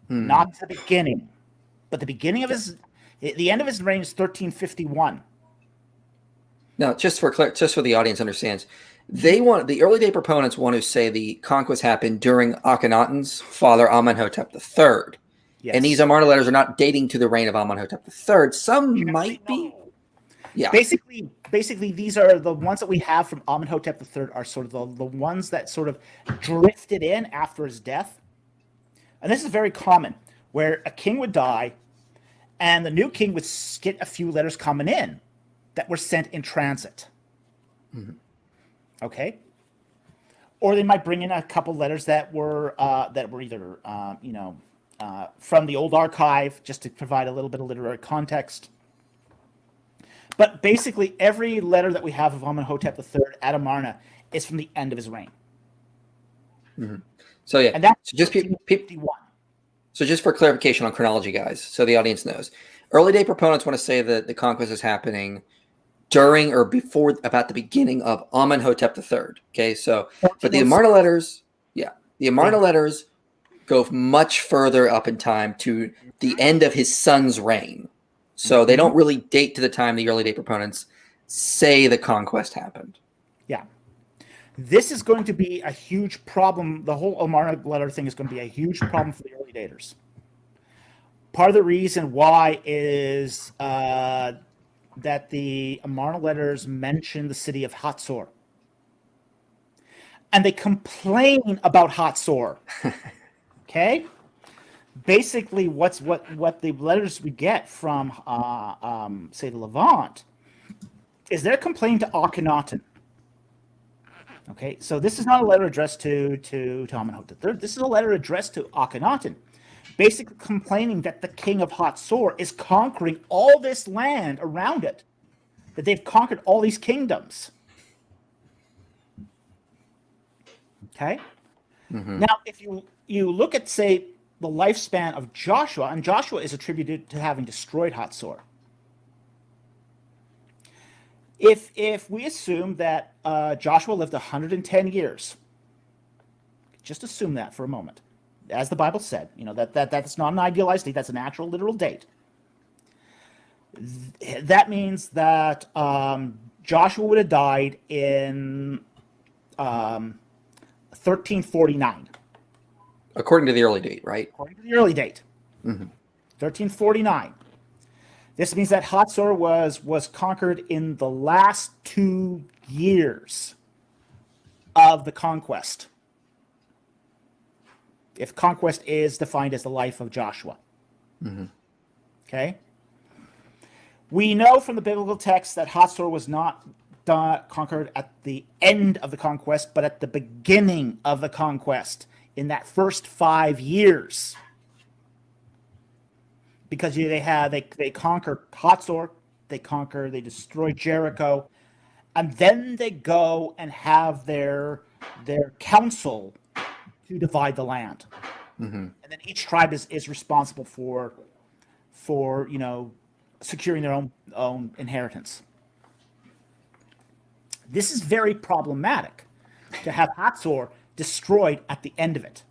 [SPEAKER 2] not the beginning. But the end of his reign is 1351.
[SPEAKER 1] Now, just for the audience understands, the early day proponents want to say the conquest happened during Akhenaten's father Amenhotep III. Yes. And these Amarna Letters are not dating to the reign of Amenhotep III. Some might be. Yeah.
[SPEAKER 2] Basically, these are the ones that we have from Amenhotep III are sort of the ones that sort of drifted in after his death. And this is very common, where a king would die and the new king would get a few letters coming in that were sent in transit. Mm-hmm. Okay? Or they might bring in a couple letters that were either from the old archive, just to provide a little bit of literary context. But basically, every letter that we have of Amenhotep III at Amarna is from the end of his reign.
[SPEAKER 1] Mm-hmm. So yeah,
[SPEAKER 2] and that's
[SPEAKER 1] so just So just for clarification on chronology, guys, so the audience knows, early day proponents want to say that the conquest is happening during or before, about the beginning of Amenhotep III. Okay, so but the Amarna Letters, Letters go much further up in time to the end of his son's reign. So they don't really date to the time the early day proponents say the conquest happened.
[SPEAKER 2] Yeah. This is going to be a huge problem. The whole Amarna letter thing is going to be a huge problem for the early daters. Part of the reason why is that the Amarna letters mention the city of Hatzor. And they complain about Hatzor. Okay? Basically, what the letters we get from, say, the Levant, is they're complaining to Akhenaten. Okay, so this is not a letter addressed to Amenhotep III. This is a letter addressed to Akhenaten, basically complaining that the king of Hatzor is conquering all this land around it, that they've conquered all these kingdoms. Okay? Now, if you look at, say, the lifespan of Joshua, and Joshua is attributed to having destroyed Hatzor. If we assume that Joshua lived 110 years, just assume that for a moment, as the Bible said, that's not an idealized date, that's an actual literal date. That means that Joshua would have died in 1349.
[SPEAKER 1] According to the early date, right?
[SPEAKER 2] According to the early date. 1349. This means that Hatzor was conquered in the last 2 years of the conquest. If conquest is defined as the life of Joshua. Okay? We know from the biblical text that Hatzor was not conquered at the end of the conquest, but at the beginning of the conquest, in that first 5 years. Because they conquer Hatzor, they destroy Jericho, and then they go and have their council to divide the land. And then each tribe is responsible for securing their own inheritance. This is very problematic to have Hatzor destroyed at the end of it.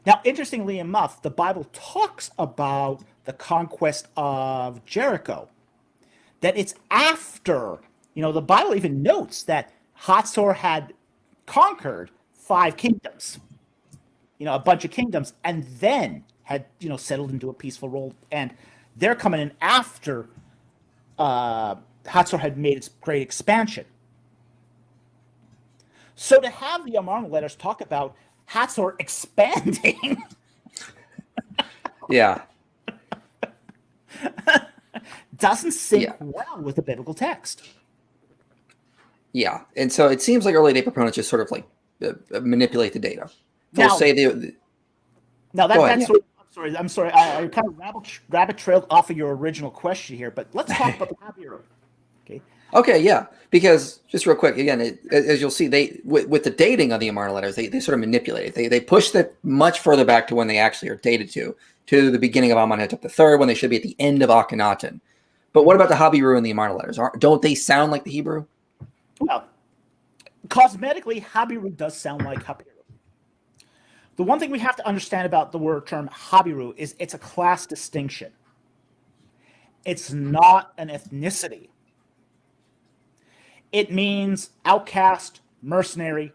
[SPEAKER 2] Now, interestingly enough, the Bible talks about the conquest of Jericho, that it's after, the Bible even notes that Hatzor had conquered 5 kingdoms, a bunch of kingdoms, and then had, settled into a peaceful role. And they're coming in after Hatzor had made its great expansion. So to have the Amarna Letters talk about Hatzor expanding
[SPEAKER 1] Yeah.
[SPEAKER 2] doesn't sync well with the biblical text.
[SPEAKER 1] Yeah. And so it seems like early day proponents just sort of like manipulate the data. They'll say they...
[SPEAKER 2] Now, that's sort of, I'm sorry. I kind of rabbit trailed off of your original question here, but let's talk about the Habiru.
[SPEAKER 1] Okay, yeah. Because just real quick, again, as you'll see, they with the dating of the Amarna Letters, they sort of manipulate it. They push it much further back to when they actually are dated to the beginning of Amenhotep III, when they should be at the end of Akhenaten. But what about the Habiru and the Amarna Letters? Don't they sound like the Hebrew?
[SPEAKER 2] Well, cosmetically, Habiru does sound like Habiru. The one thing we have to understand about the word term Habiru is it's a class distinction. It's not an ethnicity. It means outcast, mercenary,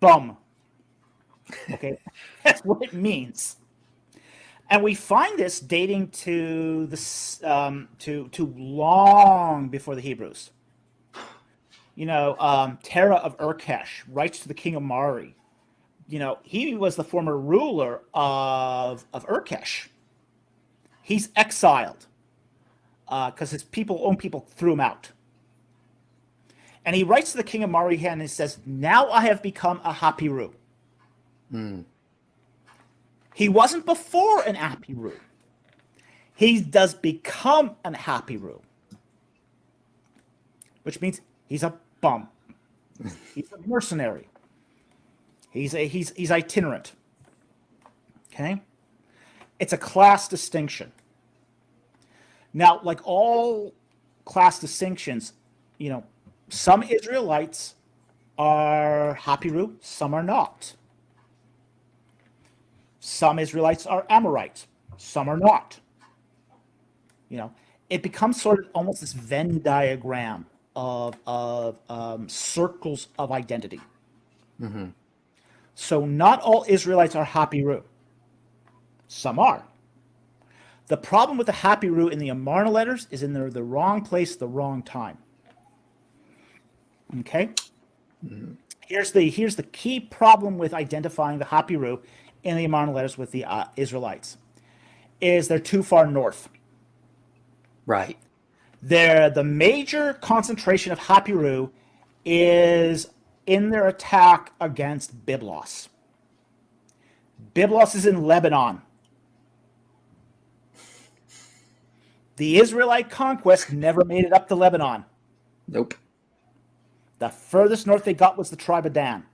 [SPEAKER 2] bum. Okay, that's what it means. And we find this dating to to long before the Hebrews. Terah of Urkesh writes to the king of Mari. He was the former ruler of Urkesh. He's exiled because his own people threw him out. And he writes to the king of Mari and he says, "Now I have become a Hapiru." He wasn't before an Hapiru. He does become an Hapiru, which means he's a bum. He's a mercenary. He's itinerant. Okay? It's a class distinction. Now, like all class distinctions, some Israelites are Hapiru, some are not. Some Israelites are Amorite, some are not. It becomes sort of almost this Venn diagram of circles of identity. So not all Israelites are Hapiru. Some are. The problem with the Hapiru in the Amarna Letters is they're the wrong place, the wrong time. Okay? Here's the key problem with identifying the Hapiru in the Amarna Letters with the Israelites, is they're too far north.
[SPEAKER 1] Right.
[SPEAKER 2] The major concentration of Hapiru is in their attack against Byblos. Byblos is in Lebanon. The Israelite conquest never made it up to Lebanon.
[SPEAKER 1] Nope.
[SPEAKER 2] The furthest north they got was the tribe of Dan.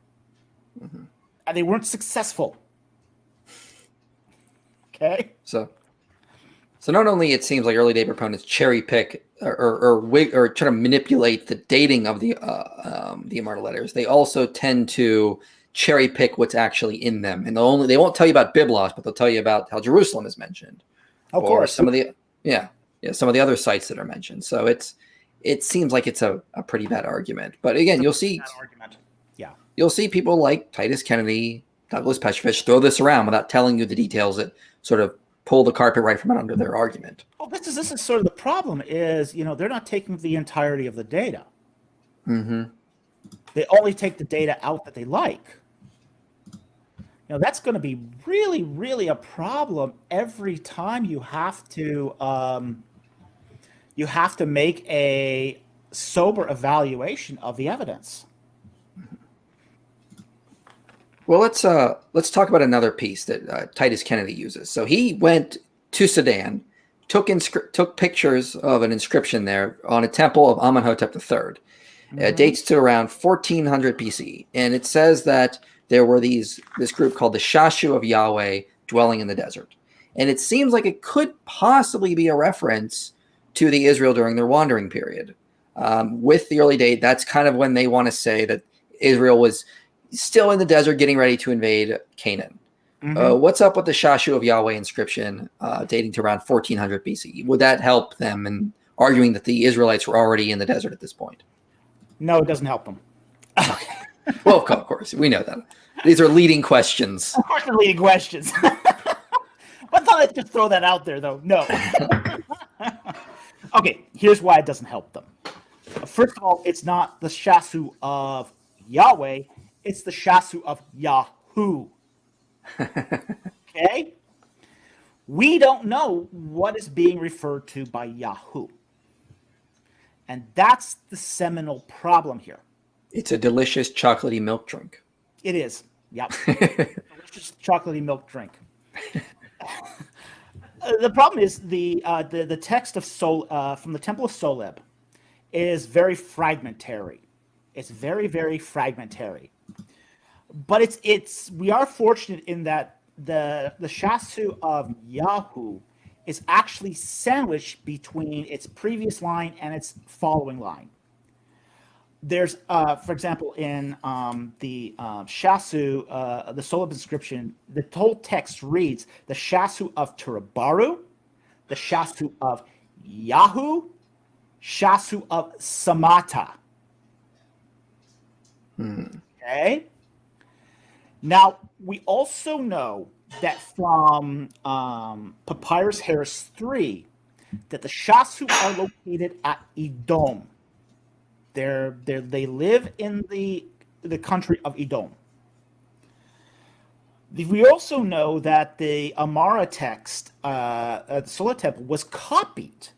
[SPEAKER 2] Mm-hmm. And they weren't successful. Okay?
[SPEAKER 1] So not only it seems like early day proponents cherry pick or try to manipulate the dating of the Amarna letters, they also tend to cherry pick what's actually in them, and they won't tell you about Byblos, but they'll tell you about how Jerusalem is mentioned,
[SPEAKER 2] of course,
[SPEAKER 1] some of the some of the other sites that are mentioned. So it seems like it's a pretty bad argument. But again, you'll see people like Titus Kennedy, Douglas Petrovich throw this around without telling you the details that sort of pull the carpet right from under their argument.
[SPEAKER 2] Well, this is sort of the problem is, they're not taking the entirety of the data.
[SPEAKER 1] Mm-hmm.
[SPEAKER 2] They only take the data out that they like. That's going to be really, really a problem every time you have to make a sober evaluation of the evidence.
[SPEAKER 1] Well, let's talk about another piece that Titus Kennedy uses. So he went to Sudan, took pictures of an inscription there on a temple of Amenhotep III. Mm-hmm. It dates to around 1400 BC, and it says that there were this group called the Shashi of Yahweh dwelling in the desert, and it seems like it could possibly be a reference to the Israel during their wandering period. With the early date, that's kind of when they want to say that Israel was still in the desert getting ready to invade Canaan. Mm-hmm. What's up with the Shashi of Yahweh inscription dating to around 1400 BC? Would that help them in arguing that the Israelites were already in the desert at this point?
[SPEAKER 2] No, it doesn't help them.
[SPEAKER 1] Well, of course, we know that. These are leading questions.
[SPEAKER 2] Of course, they're leading questions. I thought I'd just throw that out there, though. No. Okay, here's why it doesn't help them. First of all, it's not the Shasu of Yahweh. It's the Shasu of Yahoo. Okay? We don't know what is being referred to by Yahoo. And that's the seminal problem here.
[SPEAKER 1] It's a delicious chocolatey milk drink.
[SPEAKER 2] It is. Yep. Delicious chocolatey milk drink. The problem is the text of from the Temple of Soleb is very fragmentary. It's very, very fragmentary. But we are fortunate in that the Shasu of Yahoo is actually sandwiched between its previous line and its following line. There's, for example, in the Shasu, the Soleb inscription, the whole text reads the Shasu of Turabaru, the Shasu of Yahoo, Shasu of Samata. Okay? Now, we also know that from Papyrus Harris 3, that the Shasu are located at Edom. They live in the country of Edom. We also know that the Amara text, the Solar Temple, was copied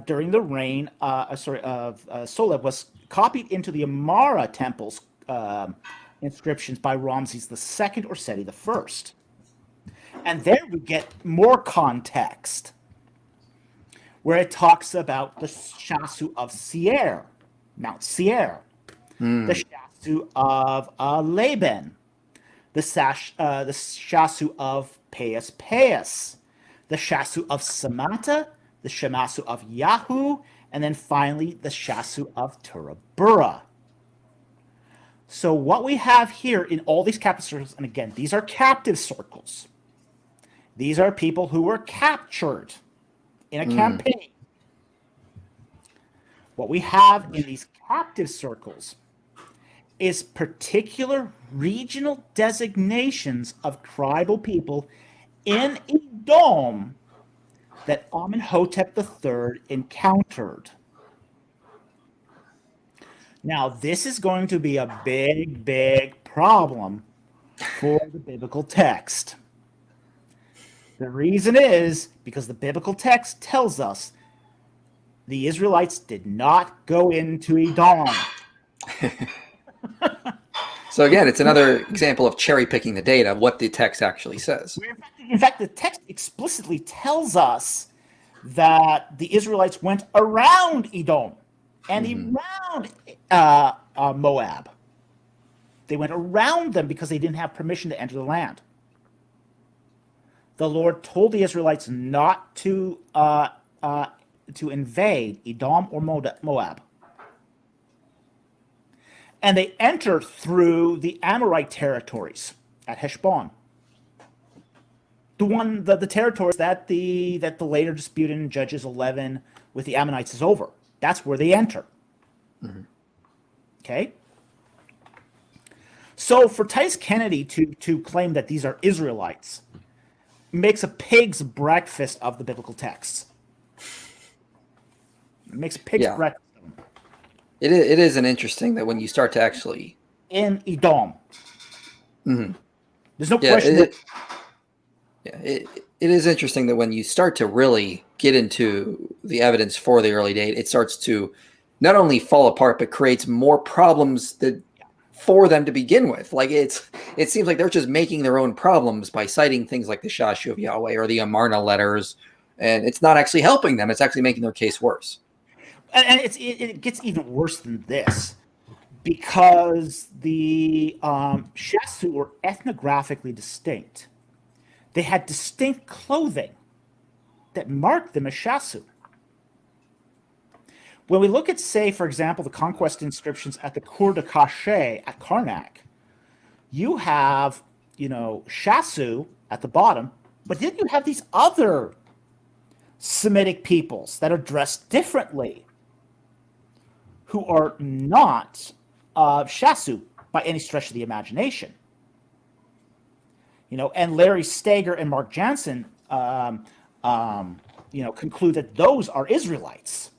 [SPEAKER 2] during the reign of Soleb, was copied into the Amara temple's inscriptions by Ramses II or Seti I. And there we get more context, where it talks about the Shasu of Seir, Mount Seir, the Shasu of Laban, the Shasu of Paeas, the Shasu of Samata, the Shasu of Yahoo, and then finally the Shasu of Turabura. So what we have here in all these captive circles, and again, these are captive circles. These are people who were captured in a campaign. What we have in these captive circles is particular regional designations of tribal people in Edom that Amenhotep III encountered. Now, this is going to be a big, big problem for the biblical text. The reason is because the biblical text tells us the Israelites did not go into Edom.
[SPEAKER 1] So again, it's another example of cherry picking the data, what the text actually says.
[SPEAKER 2] In fact, the text explicitly tells us that the Israelites went around Edom and around Moab. They went around them because they didn't have permission to enter the land. The Lord told the Israelites not to invade Edom or Moab. And they enter through the Amorite territories at Heshbon. The territories that the later dispute in Judges 11 with the Ammonites is over. That's where they enter. Mm-hmm. Okay? So for Titus Kennedy to claim that these are Israelites makes a pig's breakfast of the biblical texts. It makes a pig's breakfast of them.
[SPEAKER 1] It is an interesting that when you start to actually...
[SPEAKER 2] In Edom. Mm-hmm. There's no question
[SPEAKER 1] it is interesting that when you start to really get into the evidence for the early date, it starts to not only fall apart, but creates more problems for them to begin with. Like it seems like they're just making their own problems by citing things like the Shashi of Yahweh or the Amarna Letters, and it's not actually helping them. It's actually making their case worse.
[SPEAKER 2] And it gets even worse than this, because the Shasu were ethnographically distinct. They had distinct clothing that marked them as Shasu. When we look at, say, for example, the conquest inscriptions at the Cour de Cachet at Karnak, you have, Shasu at the bottom, but then you have these other Semitic peoples that are dressed differently, who are not Shasu by any stretch of the imagination. And Larry Stager and Mark Jansen, conclude that those are Israelites.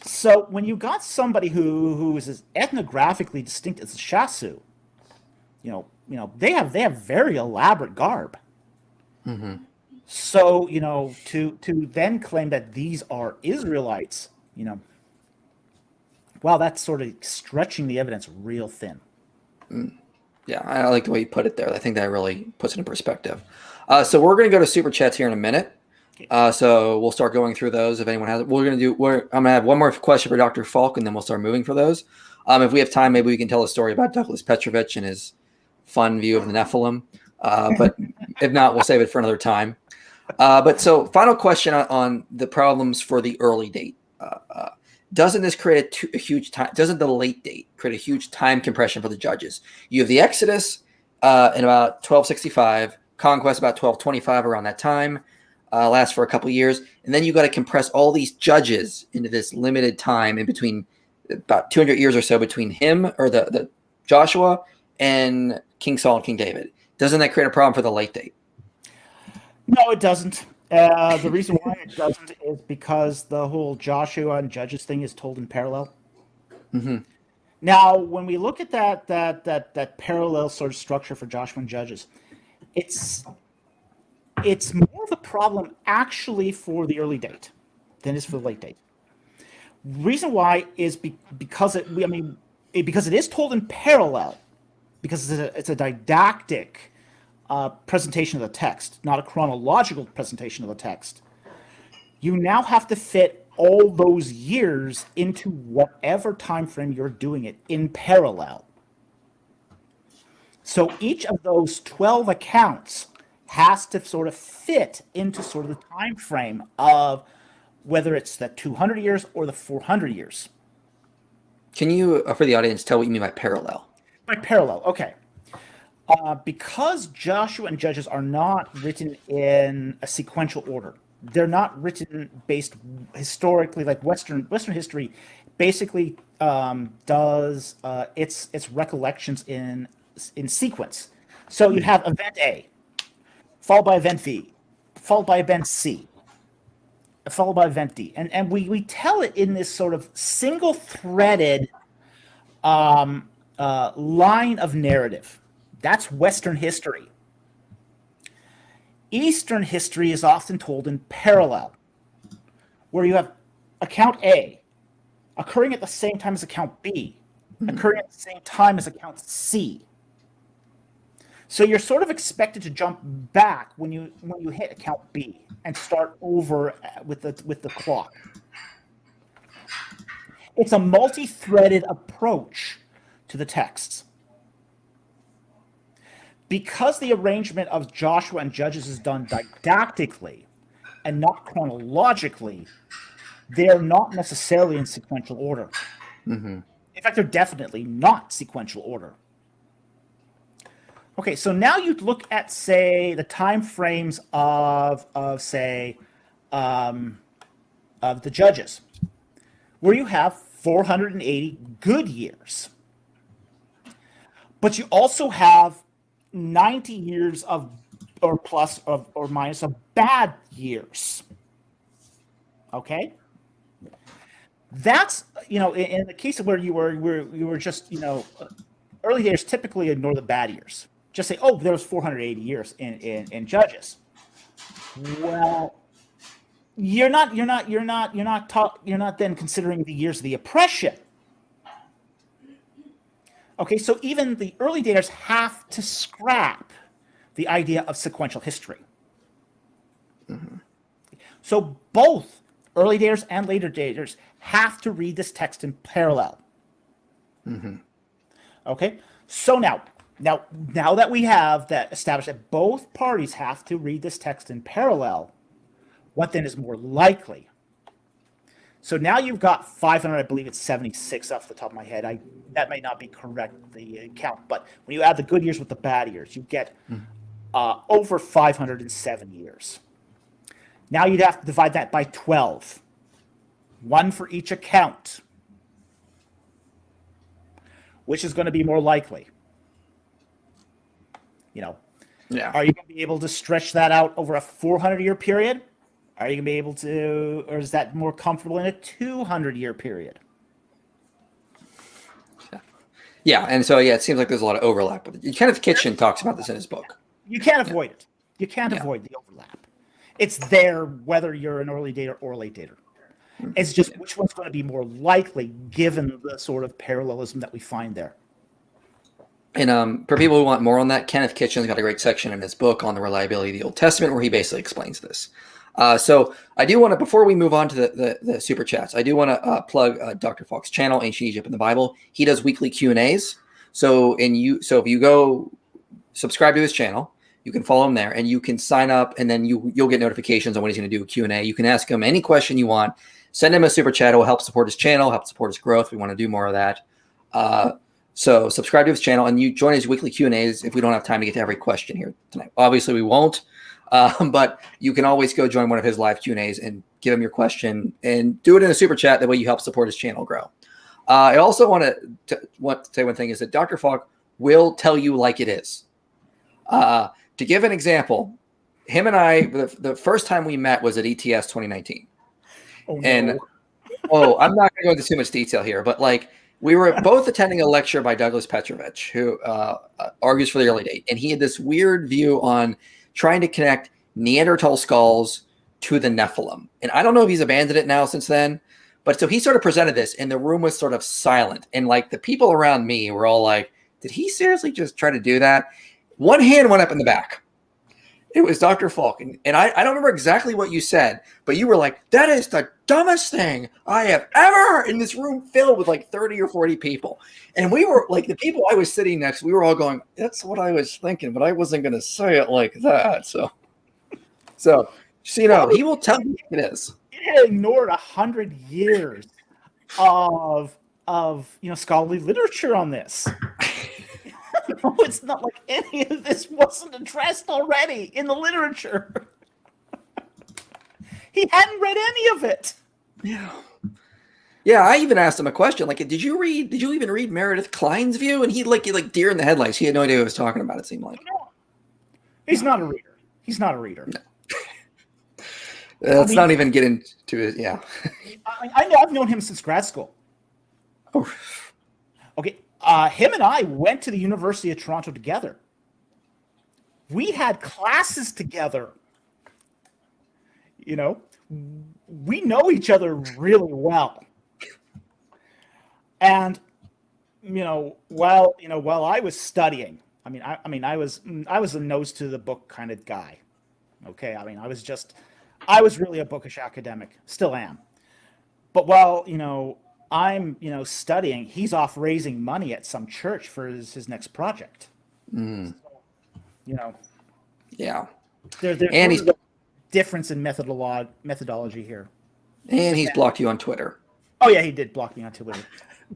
[SPEAKER 2] So when you got somebody who is as ethnographically distinct as the Shasu, they have very elaborate garb. Mm-hmm. So to then claim that these are Israelites, that's sort of stretching the evidence real thin.
[SPEAKER 1] Yeah, I like the way you put it there. I think that really puts it in perspective. So we're going to go to super chats here in a minute. So we'll start going through those. If anyone has it, I'm going to have one more question for Dr. Falk, and then we'll start moving for those. If we have time, maybe we can tell a story about Douglas Petrovich and his fun view of the Nephilim. But if not, we'll save it for another time. But so final question on the problems for the early date. Doesn't this create a huge time? Doesn't the late date create a huge time compression for the judges? You have the Exodus in about 1265, Conquest about 1225 around that time, lasts for a couple of years, and then you got to compress all these judges into this limited time in between, about 200 years or so between him or the Joshua and King Saul and King David. Doesn't that create a problem for the late date?
[SPEAKER 2] No, it doesn't. The reason why it doesn't is because the whole Joshua and Judges thing is told in parallel. Mm-hmm. Now, when we look at that parallel sort of structure for Joshua and Judges, it's more of a problem actually for the early date than it is for the late date. Reason why is because it is told in parallel, because it's a didactic presentation of the text, not a chronological presentation of the text. You now have to fit all those years into whatever time frame you're doing it in parallel. So each of those 12 accounts has to sort of fit into sort of the time frame of whether it's the 200 years or the 400 years.
[SPEAKER 1] Can you, for the audience, tell what you mean by parallel?
[SPEAKER 2] By parallel, okay. Because Joshua and Judges are not written in a sequential order. They're not written based historically, like Western history basically does its recollections in sequence. So you have event A, followed by event V, followed by event C, followed by event D. And we tell it in this sort of single-threaded line of narrative. That's Western history. Eastern history is often told in parallel, where you have account A, occurring at the same time as account B, occurring at the same time as account C. So you're sort of expected to jump back when you hit account B and start over with the clock. It's a multi-threaded approach to the texts. Because the arrangement of Joshua and Judges is done didactically and not chronologically, they're not necessarily in sequential order.
[SPEAKER 1] Mm-hmm.
[SPEAKER 2] In fact, they're definitely not sequential order. Okay, so now you look at, say, the time frames of the Judges, where you have 480 good years. But you also have 90 years of, or plus or minus, of bad years. Okay? That's, in the case of where you were just, early days typically ignore the bad years. Just say, oh, there was 480 years in Judges. Well, you're not then considering the years of the oppression. Okay, so even the early daters have to scrap the idea of sequential history.
[SPEAKER 1] Mm-hmm.
[SPEAKER 2] So both early daters and later daters have to read this text in parallel.
[SPEAKER 1] Mm-hmm.
[SPEAKER 2] Okay, so now that we have that established that both parties have to read this text in parallel, what then is more likely? So now you've got 500, I believe it's 76 off the top of my head. That may not be correct, the count, but when you add the good years with the bad years, you get over 507 years. Now you'd have to divide that by 12, one for each account. Which is going to be more likely?
[SPEAKER 1] Yeah.
[SPEAKER 2] Are you going to be able to stretch that out over a 400-year period? Are you going to be able to, or is that more comfortable in a 200-year period?
[SPEAKER 1] Yeah, and so it seems like there's a lot of overlap. But Kenneth Kitchen talks about this in his book.
[SPEAKER 2] You can't avoid it. You can't avoid the overlap. It's there whether you're an early dater or a late dater. It's just which one's going to be more likely given the sort of parallelism that we find there.
[SPEAKER 1] And for people who want more on that, Kenneth Kitchen's got a great section in his book on the reliability of the Old Testament where he basically explains this. So I do want to, before we move on to the super chats, I do want to plug Dr. Falk's channel, Ancient Egypt in the Bible. He does weekly Q&As. So if you go subscribe to his channel, you can follow him there, and you can sign up, and then you'll get notifications on when he's going to do a Q&A. You can ask him any question you want. Send him a super chat. It will help support his channel, help support his growth. We want to do more of that. So subscribe to his channel, and you join his weekly Q&As if we don't have time to get to every question here tonight. Obviously, we won't. But you can always go join one of his live Q&As and give him your question and do it in a super chat. That way you help support his channel grow. I also want to say one thing is that Dr. Falk will tell you like it is. To give an example, him and I, the first time we met was at ETS 2019.
[SPEAKER 2] Oh, no.
[SPEAKER 1] And, I'm not going to go into too much detail here, but we were both attending a lecture by Douglas Petrovich, who argues for the early date. And he had this weird view on trying to connect Neanderthal skulls to the Nephilim. And I don't know if he's abandoned it now since then, but so he sort of presented this and the room was sort of silent. And the people around me were all like, did he seriously just try to do that? One hand went up in the back. It was Dr. Falk. And I don't remember exactly what you said, but you were like, that is the dumbest thing I have ever heard, in this room filled with 30 or 40 people. And we were the people I was sitting next, we were all going, that's what I was thinking, but I wasn't going to say it like that. So he will tell you it is.
[SPEAKER 2] It ignored 100 years of scholarly literature on this. It's not like any of this wasn't addressed already in the literature. He hadn't read any of it.
[SPEAKER 1] Yeah. I even asked him a question did you even read Meredith Klein's view? And he deer in the headlights. He had no idea what he was talking about, it seemed like.
[SPEAKER 2] No. He's not a reader. He's not a reader.
[SPEAKER 1] No. Let's not even get into it. Yeah.
[SPEAKER 2] I've known him since grad school.
[SPEAKER 1] Oh.
[SPEAKER 2] Okay. Him and I went to the University of Toronto together. We had classes together. We know each other really well. And while I was studying, I was a nose to the book kind of guy. Okay, I was really a bookish academic, still am. But while I'm studying, he's off raising money at some church for his next project.
[SPEAKER 1] Mm.
[SPEAKER 2] So,
[SPEAKER 1] yeah.
[SPEAKER 2] There's
[SPEAKER 1] and he's
[SPEAKER 2] a difference in methodology here.
[SPEAKER 1] And he's blocked you on Twitter.
[SPEAKER 2] Oh yeah, he did block me on Twitter.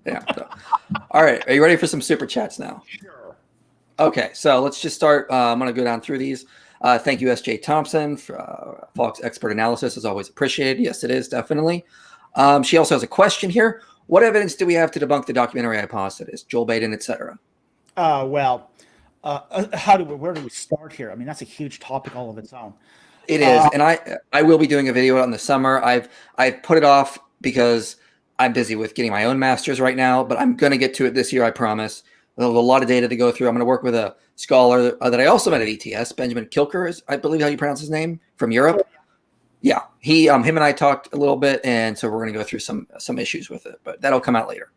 [SPEAKER 1] Yeah. So. All right. Are you ready for some super chats now?
[SPEAKER 2] Sure.
[SPEAKER 1] Okay. So let's just start. I'm going to go down through these. Thank you, S.J. Thompson, for Falk's expert analysis. Is always appreciated. Yes, it is, definitely. She also has a question here. What evidence do we have to debunk the documentary hypothesis, Joel Baden, etc.?
[SPEAKER 2] Where do we start here? I mean, that's a huge topic all of its own.
[SPEAKER 1] It is, and I will be doing a video in the summer. I've put it off because I'm busy with getting my own master's right now, but I'm going to get to it this year, I promise. There's a lot of data to go through. I'm going to work with a scholar that I also met at ETS, Benjamin Kilker, is I believe how you pronounce his name, from Europe. Yeah, him and I talked a little bit, and so we're going to go through some issues with it, but that'll come out later.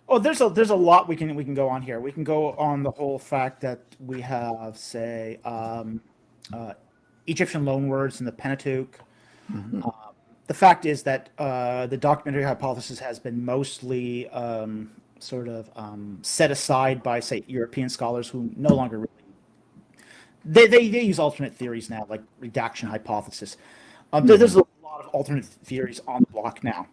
[SPEAKER 2] Oh, there's a lot we can go on here. We can go on the whole fact that we have, say, Egyptian loanwords in the Pentateuch.
[SPEAKER 1] Mm-hmm.
[SPEAKER 2] The fact is that the documentary hypothesis has been mostly set aside by, say, European scholars who no longer really they use alternate theories now, like redaction hypothesis. There's a lot of alternate theories on the block now.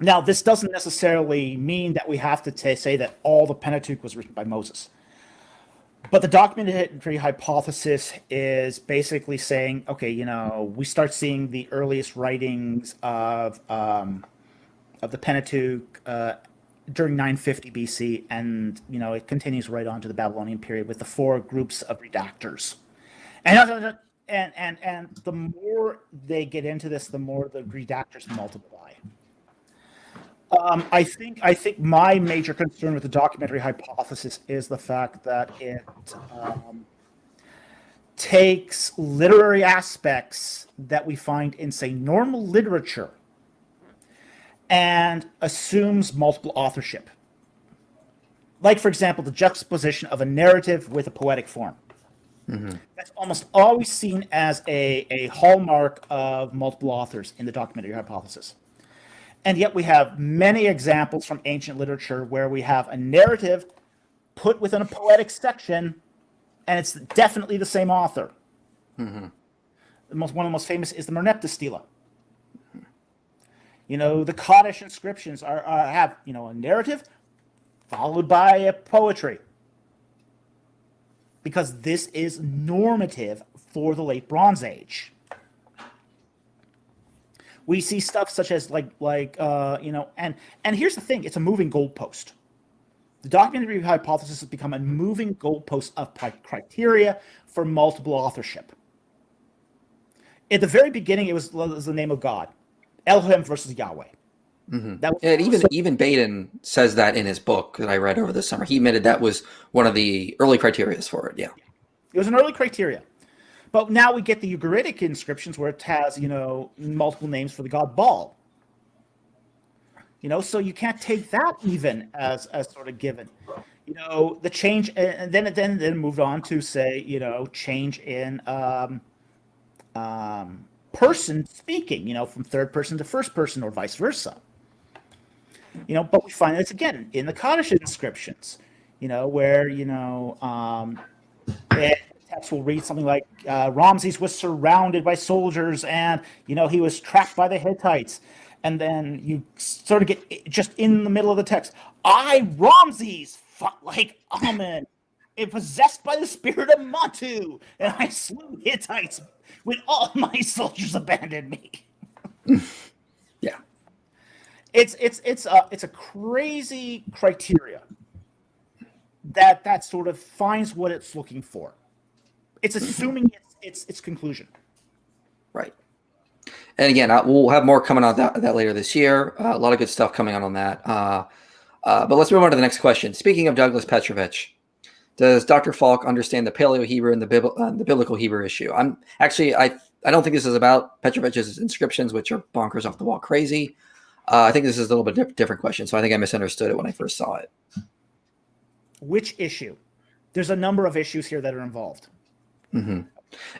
[SPEAKER 2] Now, this doesn't necessarily mean that we have to say that all the Pentateuch was written by Moses. But the documentary hypothesis is basically saying, okay, we start seeing the earliest writings of the Pentateuch during 950 BC, and it continues right on to the Babylonian period with the 4 groups of redactors. And the more they get into this, the more the redactors multiply. I think my major concern with the documentary hypothesis is the fact that it takes literary aspects that we find in, say, normal literature and assumes multiple authorship. Like, for example, the juxtaposition of a narrative with a poetic form. Mm-hmm. That's almost always seen as a hallmark of multiple authors in the documentary hypothesis. And yet we have many examples from ancient literature where we have a narrative put within a poetic section, and it's definitely the same author. Mm-hmm. One of the most famous is the Merneptah Stela. The Kaddish inscriptions have a narrative followed by a poetry, because this is normative for the Late Bronze Age. We see stuff such as and here's the thing: it's a moving goalpost. The documentary hypothesis has become a moving goalpost of criteria for multiple authorship. At the very beginning, it was the name of God, Elohim versus Yahweh.
[SPEAKER 1] Mm-hmm. Even Baden says that in his book that I read over the summer. He admitted that was one of the early criteria for it. Yeah,
[SPEAKER 2] it was an early criteria. But now we get the Ugaritic inscriptions where it has, multiple names for the god Baal. So you can't take that even as sort of given. The change, and then moved on to, say, change in person speaking, from third person to first person or vice versa. But we find this again in the Kaddish inscriptions, where, text will read something like Ramses was surrounded by soldiers and he was trapped by the Hittites, and then you sort of get just in the middle of the text, I Ramses fought like Amen, possessed by the spirit of Matu, and I slew Hittites when all my soldiers abandoned me.
[SPEAKER 1] Yeah,
[SPEAKER 2] it's a crazy criteria that sort of finds what it's looking for. It's assuming its conclusion.
[SPEAKER 1] Right. And again, we'll have more coming on that later this year. A lot of good stuff coming on that. But let's move on to the next question. Speaking of Douglas Petrovich, does Dr. Falk understand the Paleo-Hebrew and the biblical Hebrew issue? I don't think this is about Petrovich's inscriptions, which are bonkers off the wall crazy. I think this is a little bit different question, so I think I misunderstood it when I first saw it.
[SPEAKER 2] Which issue? There's a number of issues here that are involved.
[SPEAKER 1] Mm-hmm.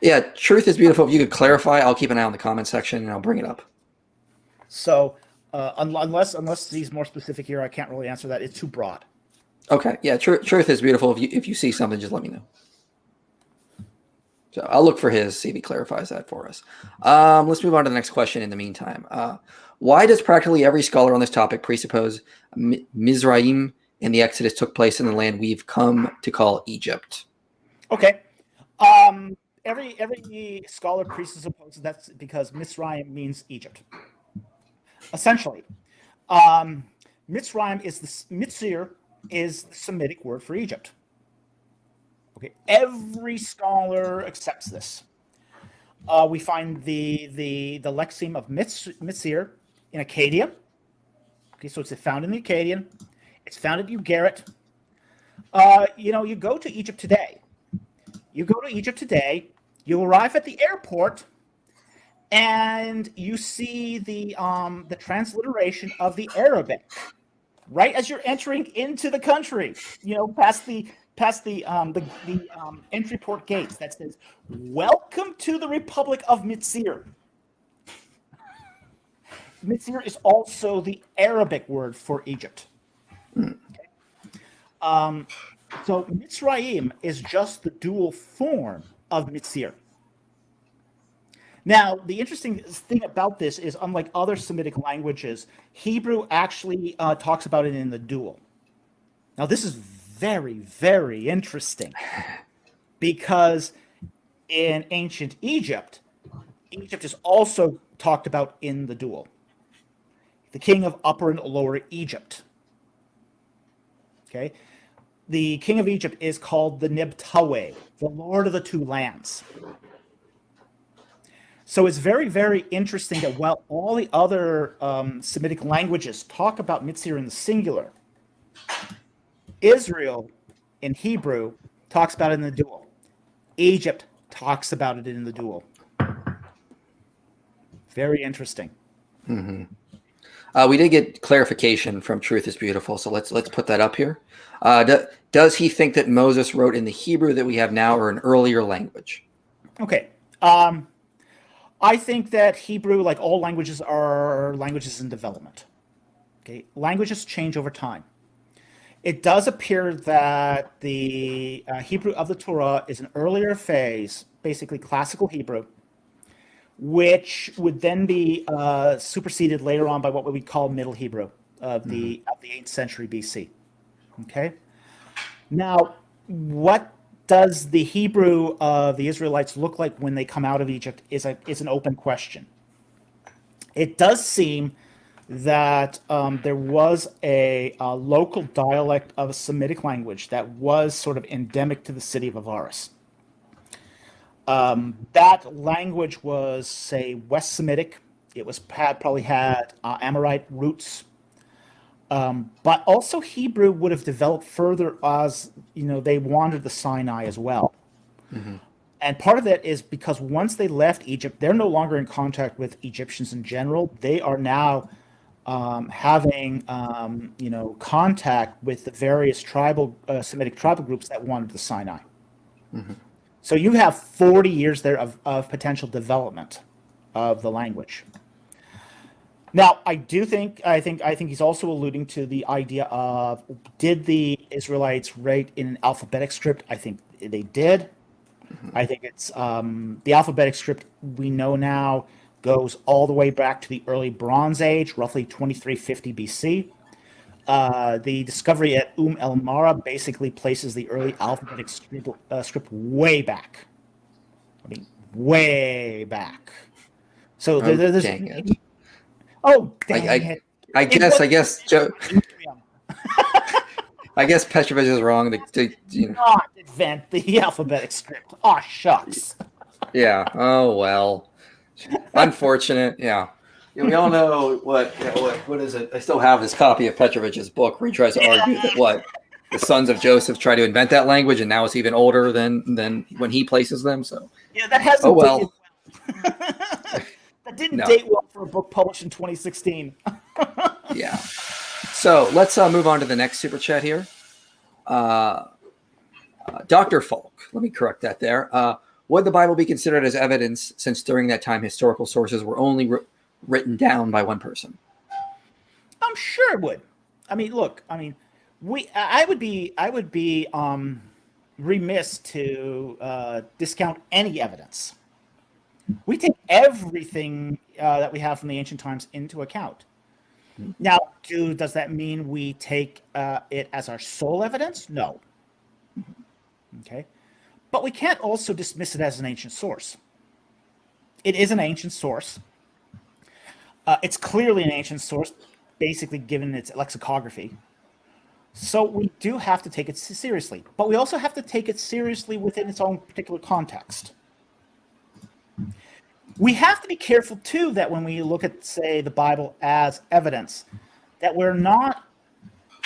[SPEAKER 1] Yeah, truth is beautiful. If you could clarify, I'll keep an eye on the comment section and I'll bring it up.
[SPEAKER 2] So unless he's more specific here, I can't really answer that. It's too broad.
[SPEAKER 1] Okay. Yeah, truth is beautiful. If you see something, just let me know. So I'll look for his, see if he clarifies that for us. Let's move on to the next question in the meantime. Why does practically every scholar on this topic presuppose Mizraim and the Exodus took place in the land we've come to call Egypt?
[SPEAKER 2] Okay. Every scholar presupposes that's because Mizraim means Egypt. Essentially, Mizraim Mitzir is the Semitic word for Egypt. Okay, every scholar accepts this. We find the lexeme of Mitzir in Akkadian. Okay, so it's found in the Akkadian. It's found in Ugarit. You go to Egypt today. You arrive at the airport, and you see the transliteration of the Arabic right as you're entering into the country. Past the entry port gates that says, "Welcome to the Republic of Mitzir." Mitzir is also the Arabic word for Egypt. Okay. So Mitzrayim is just the dual form of Mitzir. Now, the interesting thing about this is, unlike other Semitic languages, Hebrew actually talks about it in the dual. Now, this is very, very interesting because in ancient Egypt is also talked about in the dual. The king of Upper and Lower Egypt. Okay? The king of Egypt is called the Nibtaweh, the Lord of the Two Lands. So it's very, very interesting that while all the other Semitic languages talk about Mitzir in the singular, Israel in Hebrew talks about it in the dual. Egypt talks about it in the dual. Very interesting.
[SPEAKER 1] Mm-hmm. We did get clarification from Truth is Beautiful, so let's put that up here. Does he think that Moses wrote in the Hebrew that we have now or an earlier language?
[SPEAKER 2] Okay. I think that Hebrew, like all languages, are languages in development. Okay, languages change over time. It does appear that the Hebrew of the Torah is an earlier phase, basically classical Hebrew, which would then be superseded later on by what we call Middle Hebrew of the 8th century BC. Okay. Now, what does the Hebrew of the Israelites look like when they come out of Egypt is an open question. It does seem that there was a local dialect of a Semitic language that was sort of endemic to the city of Avaris. That language was, say, West Semitic. It probably had Amorite roots. But also Hebrew would have developed further as, they wandered the Sinai as well. Mm-hmm. And part of that is because once they left Egypt, they're no longer in contact with Egyptians in general. They are now having, contact with the various Semitic tribal groups that wandered the Sinai. Mm-hmm. So you have 40 years there of potential development of the language. Now, I think he's also alluding to the idea of, did the Israelites write in an alphabetic script? I think they did. Mm-hmm. I think it's the alphabetic script we know now goes all the way back to the early Bronze Age, roughly 2350 BC. The discovery at El Mara basically places the early alphabetic script way back. I mean, way back. So there's.
[SPEAKER 1] Dang it.
[SPEAKER 2] Oh, dang it.
[SPEAKER 1] I guess Joe. I guess Petrovich is wrong.
[SPEAKER 2] Not invent the alphabetic script. Oh, shucks.
[SPEAKER 1] Yeah. Oh, well. Unfortunate. Yeah. We all know what is it? I still have this copy of Petrovich's book where he tries to argue that the sons of Joseph tried to invent that language, and now it's even older than when he places them. So
[SPEAKER 2] yeah, that hasn't.
[SPEAKER 1] Oh well.
[SPEAKER 2] That didn't date well for a book published in 2016.
[SPEAKER 1] Yeah. So let's move on to the next super chat here. Dr. Falk, let me correct that there. Would the Bible be considered as evidence since during that time historical sources were only written down by one person?
[SPEAKER 2] I'm sure it would. I mean, look. I mean, I would be remiss to discount any evidence. We take everything that we have from the ancient times into account. Now, does that mean we take it as our sole evidence? No. Okay. But we can't also dismiss it as an ancient source. It is an ancient source. It's clearly an ancient source, basically given its lexicography. So we do have to take it seriously. But we also have to take it seriously within its own particular context. We have to be careful, too, that when we look at, say, the Bible as evidence, that we're not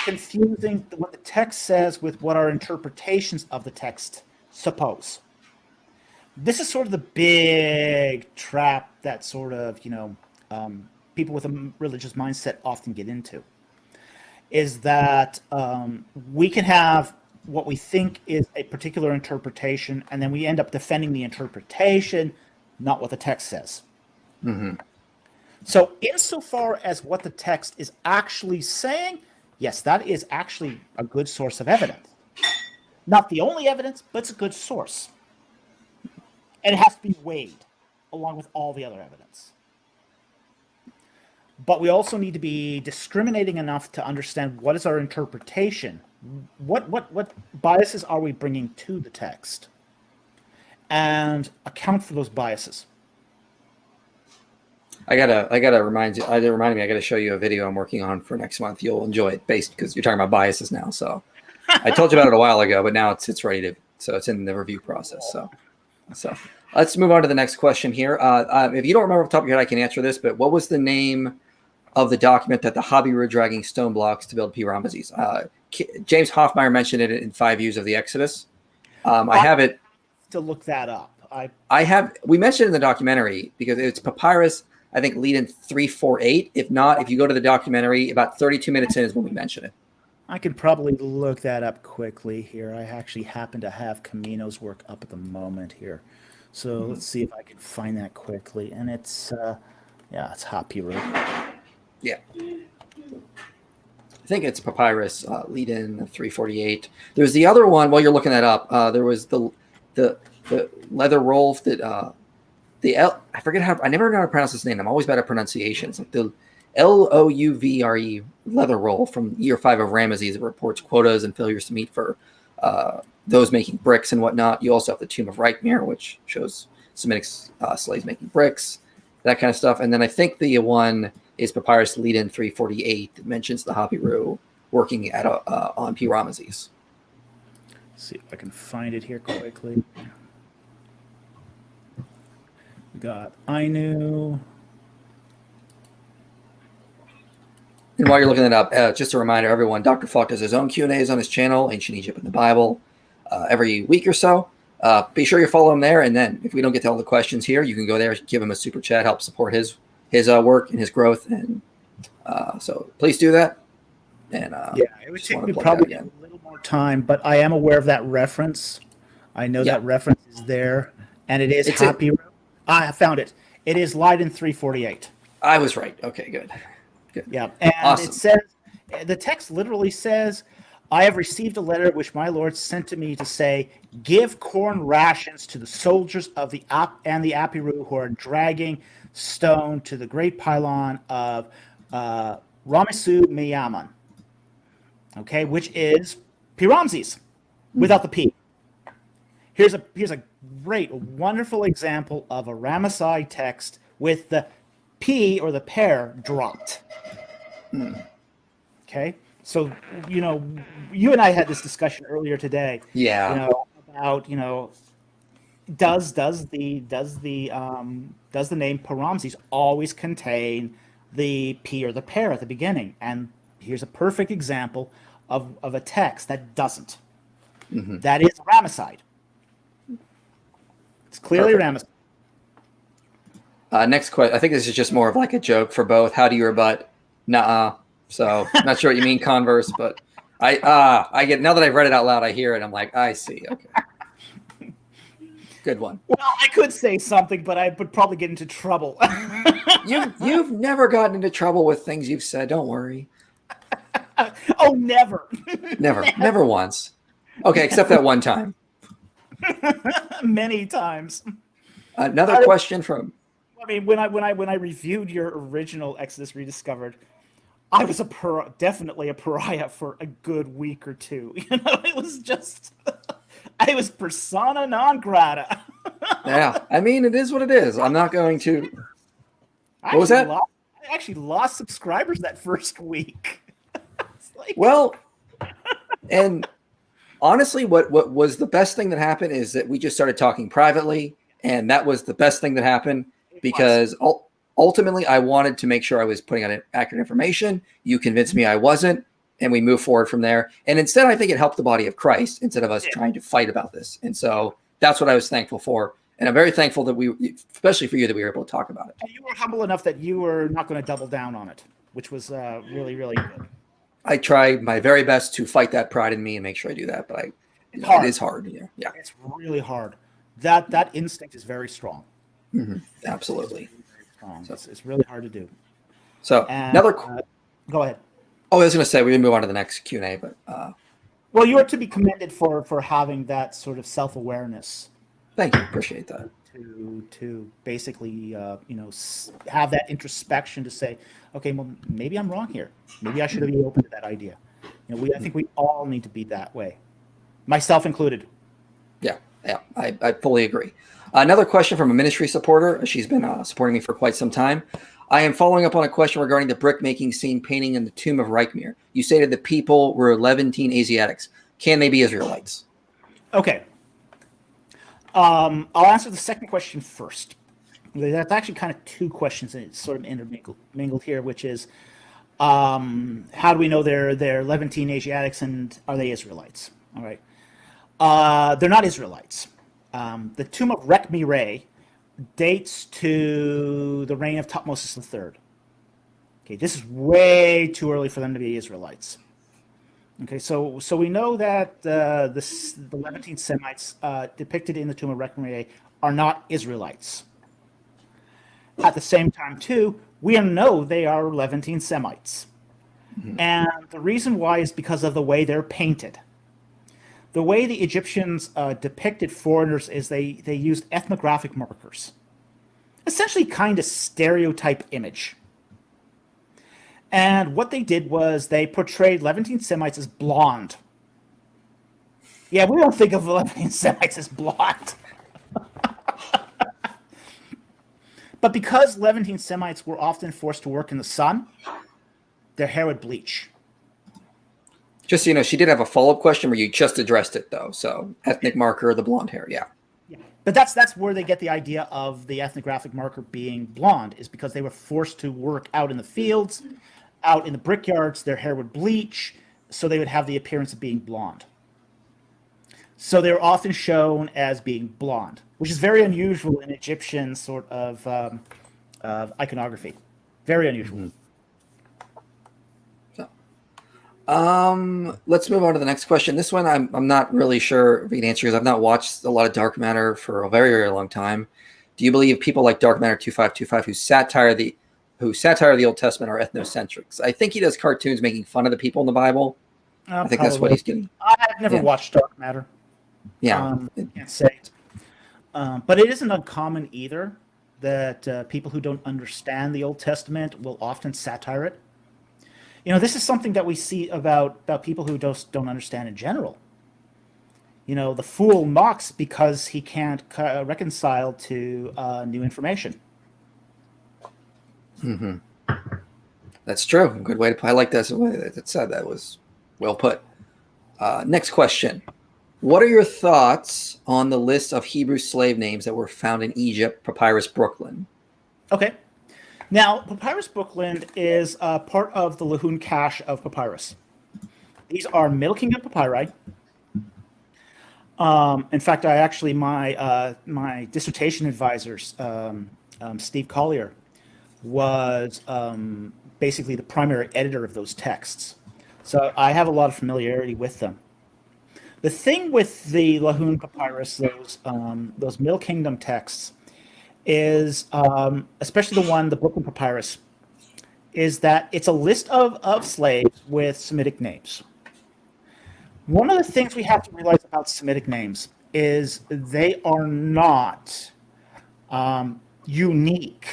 [SPEAKER 2] confusing what the text says with what our interpretations of the text suppose. This is sort of the big trap that sort of, people with a religious mindset often get into, is that we can have what we think is a particular interpretation, and then we end up defending the interpretation, not what the text says.
[SPEAKER 1] Mm-hmm.
[SPEAKER 2] So insofar as what the text is actually saying, yes, that is actually a good source of evidence. Not the only evidence, but it's a good source. And it has to be weighed along with all the other evidence. But we also need to be discriminating enough to understand what is our interpretation. What biases are we bringing to the text? And account for those biases.
[SPEAKER 1] I gotta remind you. I gotta show you a video I'm working on for next month. You'll enjoy it, because you're talking about biases now. So I told you about it a while ago, but now it's ready to. So it's in the review process. So let's move on to the next question here. If you don't remember off the top of your head, I can answer this. But what was the name of the document that the Hobby were dragging stone blocks to build P. Ramesses? James Hoffmeyer mentioned it in 5 Views of the Exodus. I have it.
[SPEAKER 2] To look that up.
[SPEAKER 1] We mentioned it in the documentary because it's papyrus, I think, lead in 348. If not, if you go to the documentary, about 32 minutes in is when we mention it.
[SPEAKER 2] I can probably look that up quickly here. I actually happen to have Camino's work up at the moment here. So let's see if I can find that quickly. And it's, it's Hapiru.
[SPEAKER 1] Yeah. I think it's papyrus, lead in 348. There's the other one, while you're looking that up, there was the leather roll that I forget how, I never know how to pronounce his name. I'm always bad at pronunciations. Like the Louvre leather roll from year 5 of Ramesses. It reports quotas and failures to meet for those making bricks and whatnot. You also have the Tomb of Reichmir, which shows Semitic slaves making bricks, that kind of stuff. And then I think the one is papyrus lead in 348 that mentions the Hapiru working at on P. Ramesses.
[SPEAKER 2] See if I can find it here quickly. We got Ainu.
[SPEAKER 1] And while you're looking it up, just a reminder, everyone, Dr. Falk does his own Q&As on his channel, Ancient Egypt and the Bible, every week or so. Be sure you follow him there. And then if we don't get to all the questions here, you can go there, give him a super chat, help support his work and his growth. And so please do that. And
[SPEAKER 2] it would take me probably a little more time, but I am aware of that reference. I know that reference is there, and it is Happy. I found it. It is Leiden 348.
[SPEAKER 1] I was right. Okay, good.
[SPEAKER 2] Yeah, and
[SPEAKER 1] awesome.
[SPEAKER 2] It says, the text literally says, I have received a letter which my Lord sent to me to say, give corn rations to the soldiers of the Apiru who are dragging stone to the great pylon of Ramesu Miyaman. Okay, which is P. Ramesses, without the P. Here's a great, wonderful example of a Rameside text with the P or the pair dropped. Okay, so you and I had this discussion earlier today.
[SPEAKER 1] Yeah.
[SPEAKER 2] About does the name P. Ramesses always contain the P or the pair at the beginning? And here's a perfect example of a text that doesn't. Mm-hmm. That is Rameside. It's clearly Rameside.
[SPEAKER 1] Next question. I think this is just more of like a joke for both. How do you rebut Nuh-uh. So not sure what you mean, converse, but I get, now that I've read it out loud, I hear it. I'm like, I see. Okay. Good one.
[SPEAKER 2] Well, I could say something, but I would probably get into trouble.
[SPEAKER 1] You've never gotten into trouble with things you've said. Don't worry.
[SPEAKER 2] Oh, never.
[SPEAKER 1] Never once. Okay, except that one time.
[SPEAKER 2] Many times.
[SPEAKER 1] Another question from.
[SPEAKER 2] I mean, when I reviewed your original Exodus Rediscovered, I was definitely a pariah for a good week or two. It was just, I was persona non grata.
[SPEAKER 1] Yeah, I mean, it is what it is. I'm not going to. What was that?
[SPEAKER 2] I actually lost subscribers that first week.
[SPEAKER 1] Well, and honestly, what was the best thing that happened is that we just started talking privately, and that was the best thing that happened because ultimately I wanted to make sure I was putting out accurate information. You convinced me I wasn't, and we moved forward from there. And instead, I think it helped the body of Christ instead of us trying to fight about this. And so that's what I was thankful for. And I'm very thankful that especially for you, that we were able to talk about it.
[SPEAKER 2] And you were humble enough that you were not going to double down on it, which was really, really good.
[SPEAKER 1] I try my very best to fight that pride in me and make sure I do that, but it is hard. Yeah,
[SPEAKER 2] it's really hard. That instinct is very strong.
[SPEAKER 1] Mm-hmm. Absolutely.
[SPEAKER 2] So, it's really hard to do.
[SPEAKER 1] So
[SPEAKER 2] go ahead.
[SPEAKER 1] Oh, I was going to say we can move on to the next Q&A, but
[SPEAKER 2] well, you are to be commended for having that sort of self-awareness.
[SPEAKER 1] Thank you. Appreciate that.
[SPEAKER 2] To basically have that introspection to say, okay, well, maybe I'm wrong here. Maybe I should be open to that idea. I think we all need to be that way, myself included.
[SPEAKER 1] Yeah, I fully agree. Another question from a ministry supporter. She's been supporting me for quite some time. I am following up on a question regarding the brick-making scene painting in the tomb of Reichmir. You stated the people were Levantine Asiatics. Can they be Israelites? Okay.
[SPEAKER 2] I'll answer the second question first. That's actually kind of two questions, and it's sort of intermingled here, which is, how do we know they're Levantine Asiatics, and are they Israelites? All right. They're not Israelites. The tomb of Reichmir dates to the reign of Thutmose III. Okay, this is way too early for them to be Israelites. Okay, so we know that the Levantine Semites depicted in the tomb of Reichmir are not Israelites. At the same time, too, we know they are Levantine Semites. Mm-hmm. And the reason why is because of the way they're painted. The way the Egyptians depicted foreigners is they used ethnographic markers. Essentially kind of stereotype image. And what they did was they portrayed Levantine Semites as blonde. Yeah, we don't think of Levantine Semites as blonde. But because Levantine Semites were often forced to work in the sun, their hair would bleach.
[SPEAKER 1] Just so you know, she did have a follow-up question where you just addressed it, though. So ethnic marker, the blonde hair, yeah.
[SPEAKER 2] But that's where they get the idea of the ethnographic marker being blonde, is because they were forced to work out in the fields, out in the brickyards. Their hair would bleach, so they would have the appearance of being blonde. So they were often shown as being blonde, which is very unusual in Egyptian sort of iconography. Very unusual.
[SPEAKER 1] Mm-hmm. Let's move on to the next question. This one I'm not really sure if we can answer because I've not watched a lot of Dark Matter for a very, very long time. Do you believe people like Dark Matter 2525 who satire the Old Testament are ethnocentrics? I think he does cartoons making fun of the people in the Bible. I think that's what he's getting.
[SPEAKER 2] I've never watched Dark Matter.
[SPEAKER 1] Yeah.
[SPEAKER 2] I can't say. But it isn't uncommon either that people who don't understand the Old Testament will often satire it. This is something that we see about people who don't understand in general. The fool mocks because he can't reconcile to new information.
[SPEAKER 1] Mm-hmm. That's true. Good way to put. I like that. That said, that was well put. Next question. What are your thoughts on the list of Hebrew slave names that were found in Egypt, Papyrus Brooklyn?
[SPEAKER 2] Okay. Now, Papyrus Brooklyn is part of the Lahun cache of papyrus. These are Middle Kingdom papyri. In fact, my dissertation advisor, Steve Collier, was basically the primary editor of those texts. So I have a lot of familiarity with them. The thing with the Lahun Papyrus, those Middle Kingdom texts, is especially the Brooklyn Papyrus, is that it's a list of slaves with Semitic names. One of the things we have to realize about Semitic names is they are not unique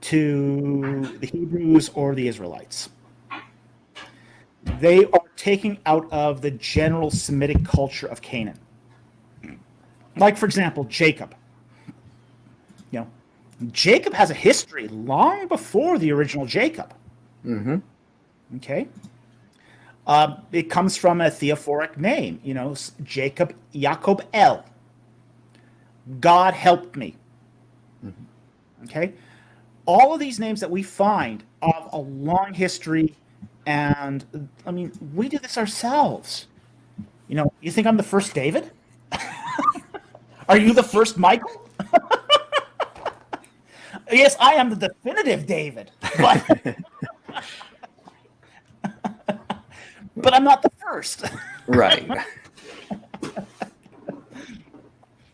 [SPEAKER 2] to the Hebrews or the Israelites. They are taken out of the general Semitic culture of Canaan. Like, for example, Jacob. Jacob has a history long before the original Jacob.
[SPEAKER 1] Mm-hmm.
[SPEAKER 2] Okay. It comes from a theophoric name, Jacob, Jacob El. God helped me. Mm-hmm. Okay. All of these names that we find have a long history, and I mean, we do this ourselves. You think I'm the first David? Are you the first Michael? Yes, I am the definitive David, but but I'm not the first.
[SPEAKER 1] Right.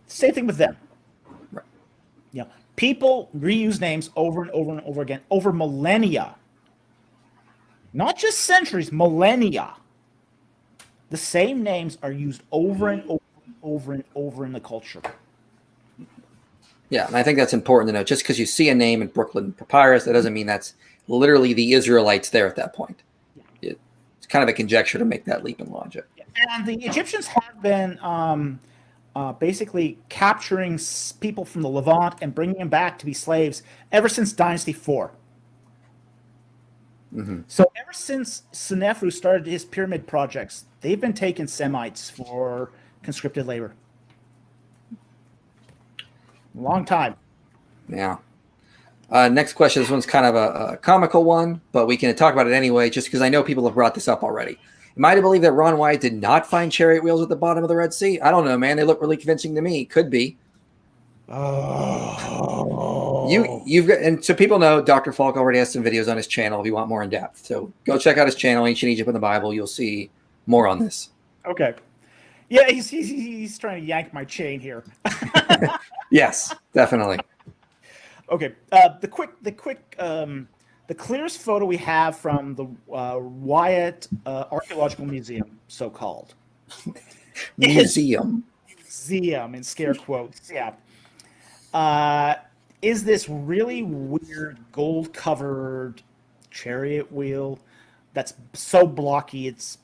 [SPEAKER 2] Same thing with them.
[SPEAKER 1] Right.
[SPEAKER 2] People reuse names over and over and over again over millennia. Not just centuries, millennia. The same names are used over and over and over and over in the culture.
[SPEAKER 1] Yeah, and I think that's important to know. Just because you see a name in Brooklyn Papyrus, that doesn't mean that's literally the Israelites there at that point. Yeah. It's kind of a conjecture to make that leap in logic.
[SPEAKER 2] And the Egyptians have been basically capturing people from the Levant and bringing them back to be slaves ever since Dynasty 4. Mm-hmm. So ever since Senefru started his pyramid projects, they've been taking Semites for conscripted labor. Long time.
[SPEAKER 1] Yeah. Next question. This one's kind of a comical one, but we can talk about it anyway, just because I know people have brought this up already. Am I to believe that Ron Wyatt did not find chariot wheels at the bottom of the Red Sea? I don't know, man. They look really convincing to me. Could be.
[SPEAKER 2] Oh.
[SPEAKER 1] You've got, and so people know Dr. Falk already has some videos on his channel if you want more in depth. So go check out his channel, Ancient Egypt in the Bible. You'll see more on this.
[SPEAKER 2] Okay. Yeah, he's trying to yank my chain here.
[SPEAKER 1] Yes, definitely.
[SPEAKER 2] Okay. The clearest photo we have from the Wyatt Archaeological Museum, so-called.
[SPEAKER 1] Museum
[SPEAKER 2] in scare quotes. Yeah. Is this really weird gold-covered chariot wheel that's so blocky? It's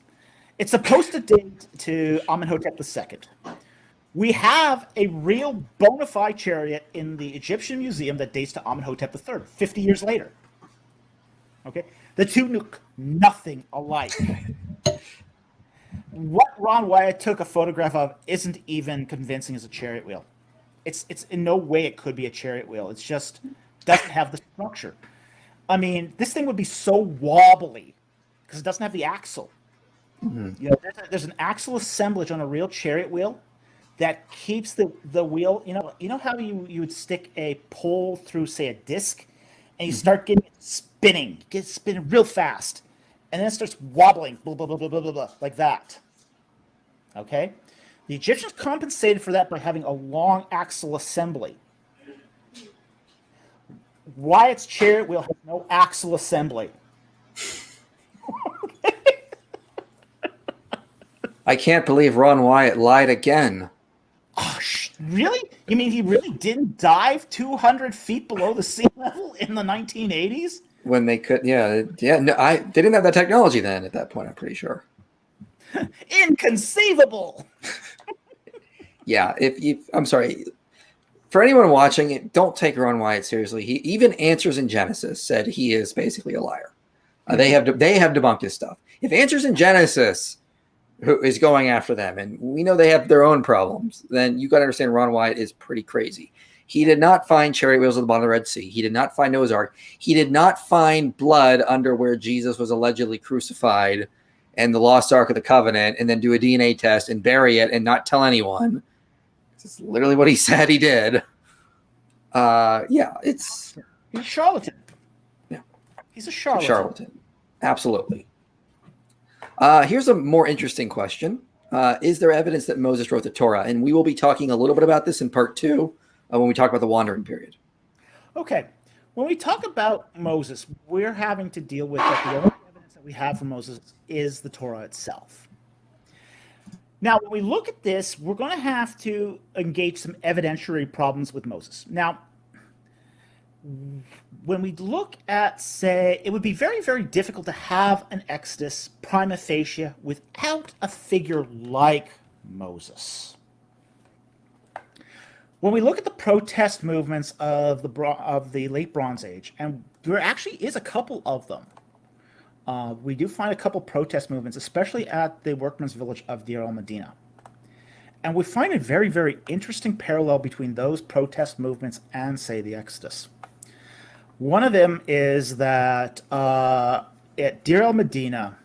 [SPEAKER 2] supposed to date to Amenhotep II. We have a real bona fide chariot in the Egyptian museum that dates to Amenhotep III, 50 years later. Okay? The two look nothing alike. What Ron Wyatt took a photograph of isn't even convincing as a chariot wheel. It's in no way it could be a chariot wheel. It's just doesn't have the structure. I mean, this thing would be so wobbly because it doesn't have the axle. Mm-hmm. There's an axle assemblage on a real chariot wheel that keeps the wheel. You know how you would stick a pole through, say, a disc, and you start getting it spinning, get it spinning real fast, and then it starts wobbling, blah, blah, blah, blah, blah, blah, blah, like that. Okay? The Egyptians compensated for that by having a long axle assembly. Wyatt's chariot wheel has no axle assembly.
[SPEAKER 1] I can't believe Ron Wyatt lied again.
[SPEAKER 2] Oh, really? You mean he really didn't dive 200 feet below the sea level in the 1980s?
[SPEAKER 1] When they could, yeah. No, they didn't have that technology then. At that point, I'm pretty sure.
[SPEAKER 2] Inconceivable.
[SPEAKER 1] Yeah, I'm sorry. For anyone watching it, don't take Ron Wyatt seriously. He even Answers in Genesis said he is basically a liar. They have debunked his stuff. If Answers in Genesis who is going after them, and we know they have their own problems, then you got to understand Ron Wyatt is pretty crazy. He did not find chariot wheels at the bottom of the Red Sea. He did not find Noah's Ark. He did not find blood under where Jesus was allegedly crucified and the lost Ark of the Covenant, and then do a DNA test and bury it and not tell anyone. It's literally what he said he did. Yeah, it's...
[SPEAKER 2] He's a charlatan.
[SPEAKER 1] Yeah.
[SPEAKER 2] He's a charlatan.
[SPEAKER 1] Charlatan. Absolutely. Here's a more interesting question. Is there evidence that Moses wrote the Torah? And we will be talking a little bit about this in part 2 when we talk about the wandering period.
[SPEAKER 2] Okay. When we talk about Moses, we're having to deal with that the only evidence that we have from Moses is the Torah itself. Now, when we look at this, we're going to have to engage some evidentiary problems with Moses. Now, when we look at, say, it would be very, very difficult to have an Exodus prima facie without a figure like Moses. When we look at the protest movements of the late Bronze Age, and there actually is a couple of them, we do find a couple protest movements, especially at the workmen's village of Deir el-Medina. And we find a very, very interesting parallel between those protest movements and, say, the Exodus. One of them is that at Deir el-Medina,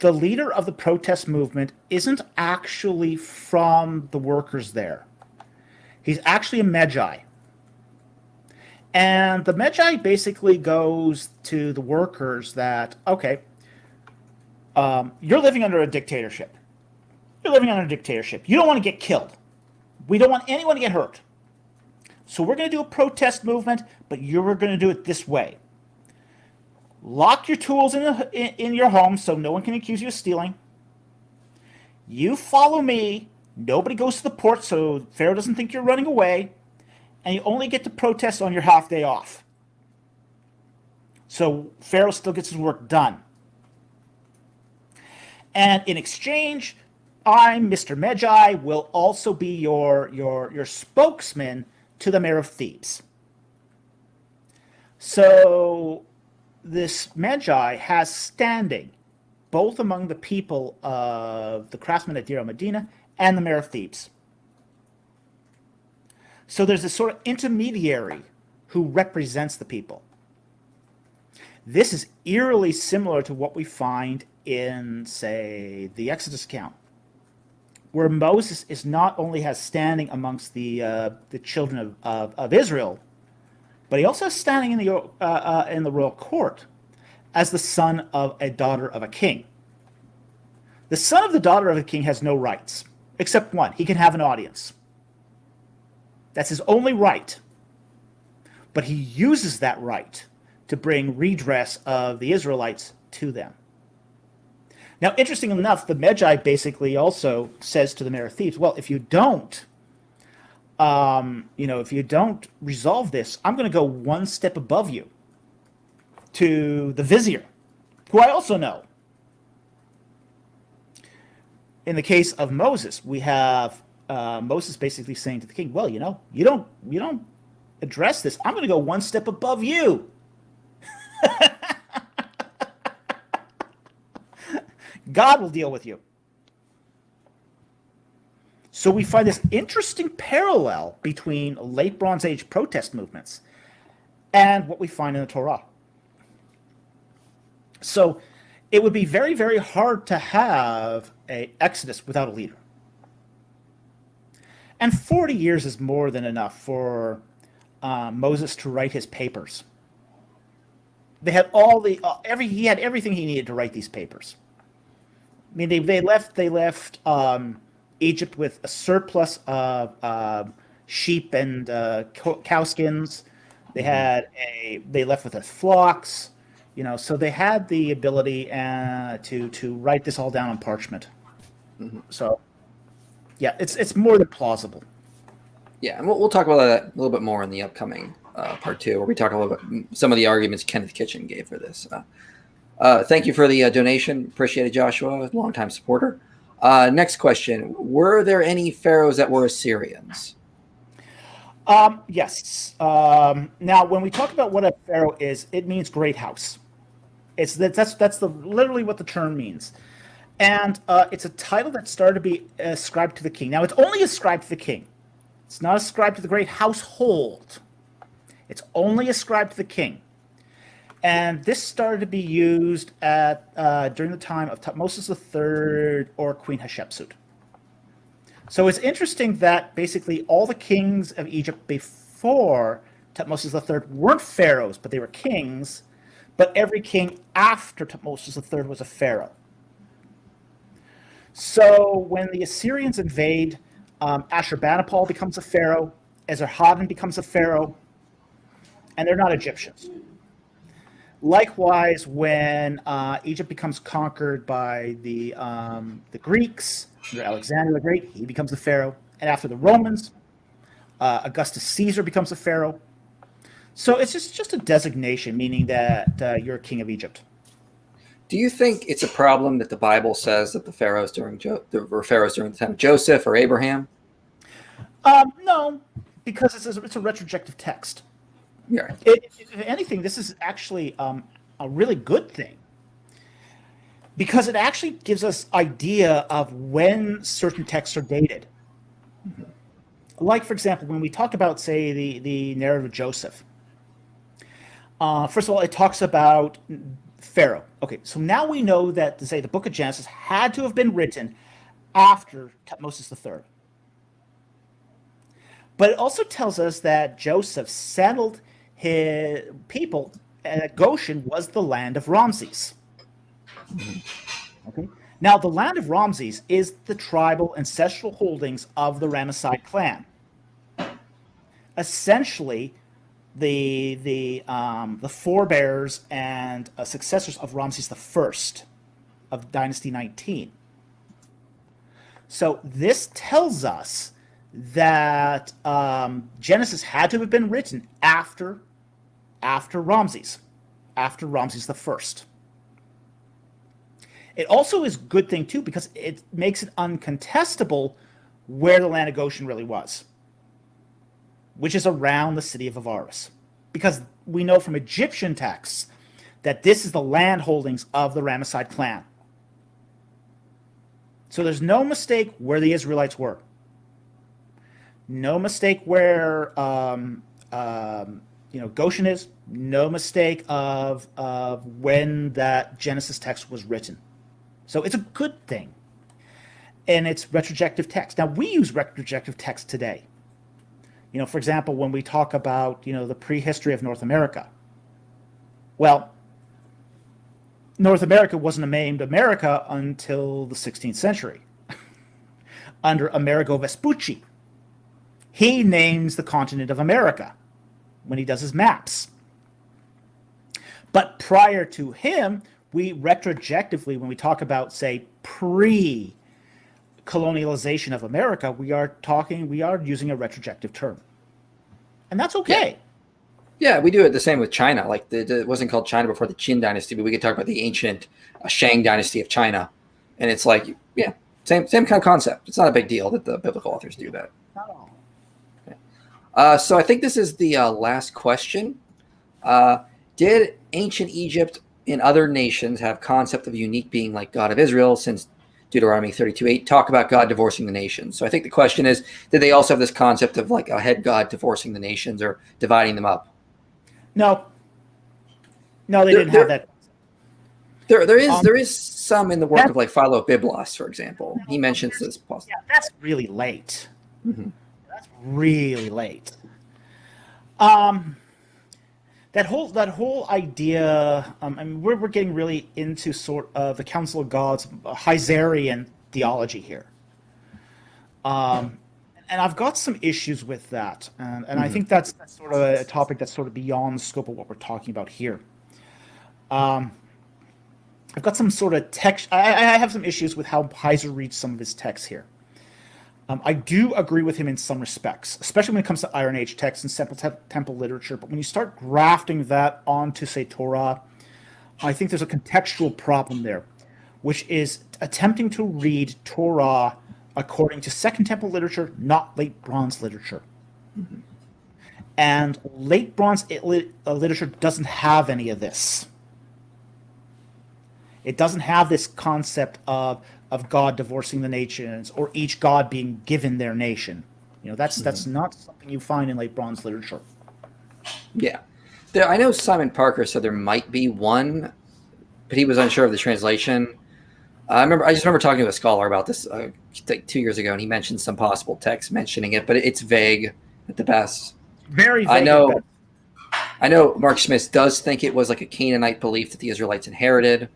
[SPEAKER 2] the leader of the protest movement isn't actually from the workers there. He's actually a Magi. And the Magi basically goes to the workers that, okay, you're living under a dictatorship. You're living under a dictatorship. You don't want to get killed. We don't want anyone to get hurt. So we're going to do a protest movement, but you're going to do it this way. Lock your tools in your home so no one can accuse you of stealing. You follow me. Nobody goes to the port so Pharaoh doesn't think you're running away. And you only get to protest on your half day off. So Pharaoh still gets his work done. And in exchange, I'm Mr. Magi, will also be your spokesman to the mayor of Thebes. So this Magi has standing both among the people of the craftsmen at Deir el-Medina and the mayor of Thebes. So there's this sort of intermediary who represents the people. This is eerily similar to what we find in, say, the Exodus account, where Moses is not only has standing amongst the children of Israel, but he also has standing in the royal court as the son of a daughter of a king. The son of the daughter of a king has no rights, except one. He can have an audience. That's his only right. But he uses that right to bring redress of the Israelites to them. Now, interesting enough, the Magi basically also says to the mayor of Thebes, well, if you don't, if you don't resolve this, I'm going to go one step above you to the vizier, who I also know. In the case of Moses, we have Moses basically saying to the king, well, you don't address this. I'm going to go one step above you. God will deal with you. So we find this interesting parallel between late Bronze Age protest movements and what we find in the Torah. So it would be very, very hard to have an Exodus without a leader. And 40 years is more than enough for Moses to write his papers. They had he had everything he needed to write these papers. I mean, they left Egypt with a surplus of sheep and cow skins. They left with flocks, so they had the ability to write this all down on parchment. Mm-hmm. So, yeah, it's more than plausible.
[SPEAKER 1] Yeah, and we'll talk about that a little bit more in the upcoming part 2, where we talk a little bit some of the arguments Kenneth Kitchen gave for this. Thank you for the donation. Appreciate it, Joshua, longtime supporter. Next question. Were there any pharaohs that were Assyrians?
[SPEAKER 2] Yes. Now, when we talk about what a pharaoh is, it means great house. That's literally what the term means. And it's a title that started to be ascribed to the king. Now, it's only ascribed to the king. It's not ascribed to the great household. It's only ascribed to the king. And this started to be used during the time of Thutmose III or Queen Hatshepsut. So it's interesting that basically all the kings of Egypt before Tutmosis III, weren't pharaohs, but they were kings. But every king after Tutmosis III was a pharaoh. So when the Assyrians invade, Ashurbanipal becomes a pharaoh, Esarhaddon becomes a pharaoh, and they're not Egyptians. Likewise, when Egypt becomes conquered by the Greeks, under Alexander the Great, he becomes a pharaoh. And after the Romans, Augustus Caesar becomes a pharaoh. So it's just a designation, meaning that you're a king of Egypt.
[SPEAKER 1] Do you think it's a problem that the Bible says that the pharaohs were pharaohs during the time of Joseph or Abraham?
[SPEAKER 2] No, because it's a retrojective text.
[SPEAKER 1] Yeah.
[SPEAKER 2] If anything, this is actually a really good thing, because it actually gives us idea of when certain texts are dated. Mm-hmm. Like, for example, when we talk about, say, the narrative of Joseph, first of all, it talks about Pharaoh. Okay, so now we know that, say, the book of Genesis had to have been written after Tutmosis III. But it also tells us that Joseph settled his people, and Goshen was the land of Ramses. Okay. Now, the land of Ramses is the tribal ancestral holdings of the Rameside clan. Essentially, the forebears and successors of Ramses I of Dynasty 19. So this tells us that Genesis had to have been written after Ramses I. It also is a good thing, too, because it makes it uncontestable where the land of Goshen really was, which is around the city of Avaris. Because we know from Egyptian texts that this is the land holdings of the Rameside clan. So there's no mistake where the Israelites were. No mistake where Goshen is. No mistake of when that Genesis text was written. So it's a good thing. And it's retrojective text. Now, we use retrojective text today. For example, when we talk about, the prehistory of North America. Well, North America wasn't named America until the 16th century, under Amerigo Vespucci. He names the continent of America when he does his maps. But prior to him, we retrojectively, when we talk about, say, pre-colonialization of America, we are using a retrojective term. And that's okay.
[SPEAKER 1] Yeah, we do it the same with China. Like, it wasn't called China before the Qin dynasty, but we could talk about the ancient Shang dynasty of China. And it's like, yeah, same kind of concept. It's not a big deal that the biblical authors do that.
[SPEAKER 2] Not at all.
[SPEAKER 1] Okay. So I think this is the last question. Did ancient Egypt and other nations have concept of unique being like God of Israel, since Deuteronomy 32:8 talk about God divorcing the nations? So I think the question is, did they also have this concept of like a head God divorcing the nations or dividing them up?
[SPEAKER 2] No, they didn't have that.
[SPEAKER 1] There is some in the work of like Philo-Biblos, for example. He mentions this.
[SPEAKER 2] Yeah, that's really late.
[SPEAKER 1] Mm-hmm.
[SPEAKER 2] That's really late. That whole idea. We're getting really into sort of the Council of Gods, Hyzarian theology here. And I've got some issues with that, and I think that's sort of a topic that's sort of beyond the scope of what we're talking about here. I've got some sort of text. I have some issues with how Heiser reads some of his texts here. I do agree with him in some respects, especially when it comes to Iron Age texts and temple literature. But when you start grafting that onto, say, Torah, I think there's a contextual problem there, which is attempting to read Torah according to Second Temple literature, not Late Bronze literature. Mm-hmm. And Late Bronze literature doesn't have any of this. It doesn't have this concept of God divorcing the nations or each god being given their nation. That's not something you find in Late Bronze literature.
[SPEAKER 1] Yeah. I know Simon Parker said there might be one, but he was unsure of the translation. I just remember talking to a scholar about this like 2 years ago, and he mentioned some possible text mentioning it, but it's vague at the best.
[SPEAKER 2] Very vague.
[SPEAKER 1] I know. I know Mark Smith does think it was like a Canaanite belief that the Israelites inherited,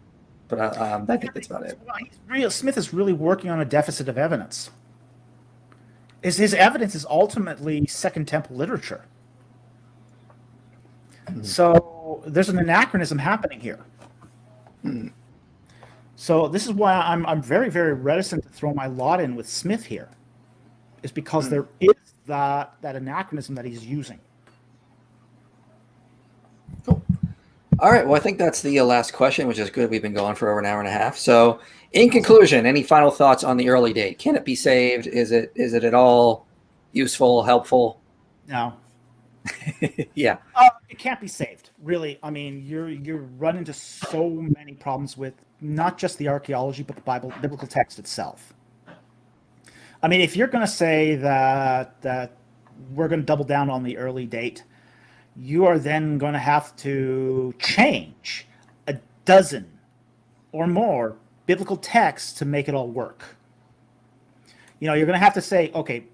[SPEAKER 1] but I think that's about it.
[SPEAKER 2] Smith is really working on a deficit of evidence. His evidence is ultimately Second Temple literature. Mm-hmm. So there's an anachronism happening here. Mm-hmm. So this is why I'm very, very reticent to throw my lot in with Smith here, is because there is that anachronism that he's using.
[SPEAKER 1] Cool. All right. Well, I think that's the last question, which is good. We've been going for over an hour and a half. So in conclusion, any final thoughts on the early date? Can it be saved? Is it at all useful, helpful?
[SPEAKER 2] No.
[SPEAKER 1] Yeah.
[SPEAKER 2] It can't be saved, really. I mean, you're run into so many problems with not just the archaeology, but the biblical text itself. I mean, if you're going to say that we're going to double down on the early date, you are then going to have to change a dozen or more biblical texts to make it all work. You're going to have to say, okay,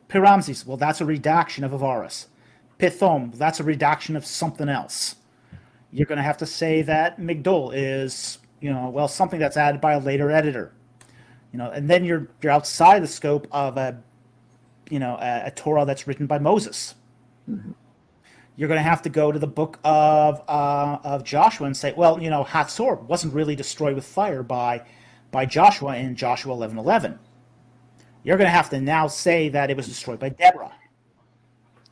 [SPEAKER 2] Piramses, well, that's a redaction of Avaris. Pithom, that's a redaction of something else. You're going to have to say that Migdol is, something that's added by a later editor. And then you're outside the scope of a Torah that's written by Moses. Mm-hmm. You're going to have to go to the book of Joshua and say, well, Hatzor wasn't really destroyed with fire by Joshua in Joshua 11:11. You're going to have to now say that it was destroyed by Deborah,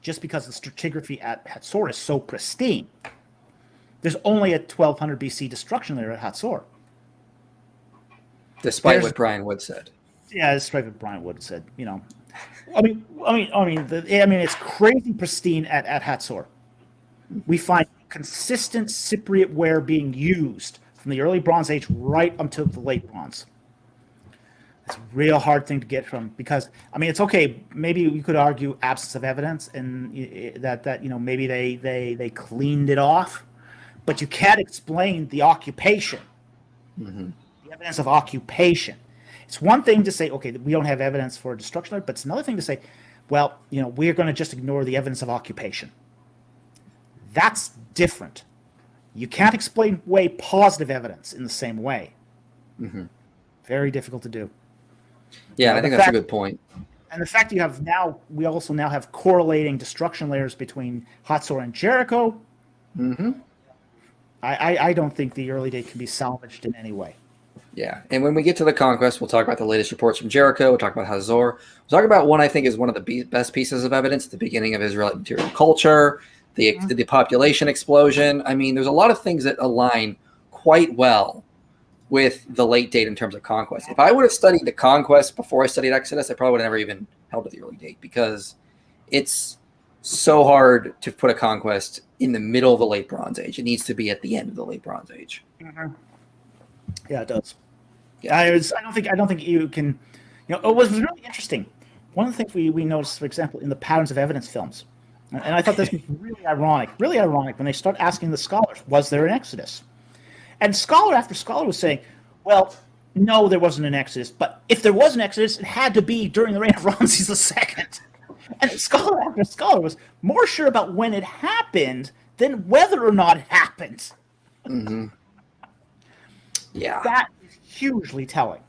[SPEAKER 2] just because the stratigraphy at Hatzor is so pristine. There's only a 1200 BC destruction there at Hatzor.
[SPEAKER 1] Despite what Brian Wood said.
[SPEAKER 2] Yeah, despite what Brian Wood said, I mean, it's crazy pristine at Hatzor. We find consistent Cypriot ware being used from the early Bronze Age right until the late Bronze. It's a real hard thing to get from, because it's okay. Maybe you could argue absence of evidence and that maybe they cleaned it off, but you can't explain the occupation. Mm-hmm. The evidence of occupation. It's one thing to say, okay, we don't have evidence for destruction, but it's another thing to say, well, we're going to just ignore the evidence of occupation. That's different. You can't explain away positive evidence in the same way. Mm-hmm. Very difficult to do.
[SPEAKER 1] Yeah, I think that's a good point.
[SPEAKER 2] And the fact we also now have correlating destruction layers between Hatzor and Jericho. Mm-hmm. I don't think the early date can be salvaged in any way.
[SPEAKER 1] Yeah, and when we get to the conquest, we'll talk about the latest reports from Jericho. We'll talk about Hazor. We'll talk about one I think is one of the best pieces of evidence at the beginning of Israelite material culture, the population explosion. I mean, there's a lot of things that align quite well with the late date in terms of conquest. If I would have studied the conquest before I studied Exodus, I probably would have never even held to the early date, because it's so hard to put a conquest in the middle of the late Bronze Age. It needs to be at the end of the late Bronze Age.
[SPEAKER 2] Mm-hmm. Yeah, it does. Yeah, I don't think you can. It was really interesting. One of the things we noticed, for example, in the patterns of evidence films, and I thought this was really ironic when they start asking the scholars, was there an Exodus? And scholar after scholar was saying, well, no, there wasn't an Exodus, but if there was an Exodus, it had to be during the reign of Ramses II. And scholar after scholar was more sure about when it happened than whether or not it happened.
[SPEAKER 1] Mm-hmm. Yeah.
[SPEAKER 2] That is hugely telling.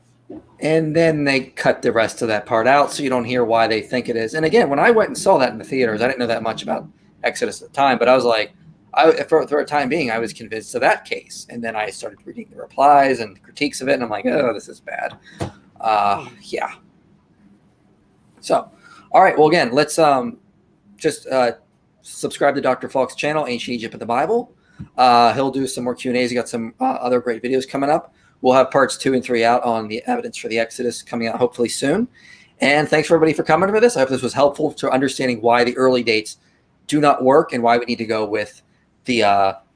[SPEAKER 1] And then they cut the rest of that part out, so you don't hear why they think it is. And again, when I went and saw that in the theaters, I didn't know that much about Exodus at the time, but I was like, for a time being, I was convinced of that case. And then I started reading the replies and critiques of it, and I'm like, oh, this is bad. Yeah. So, all right. Well, again, let's just subscribe to Dr. Falk's channel, Ancient Egypt and the Bible. He'll do some more Q&As. He got some other great videos coming up. We'll have parts 2 and 3 out on the evidence for the Exodus coming out hopefully soon. And thanks for everybody for coming to this. I hope this was helpful to understanding why the early dates do not work and why we need to go with the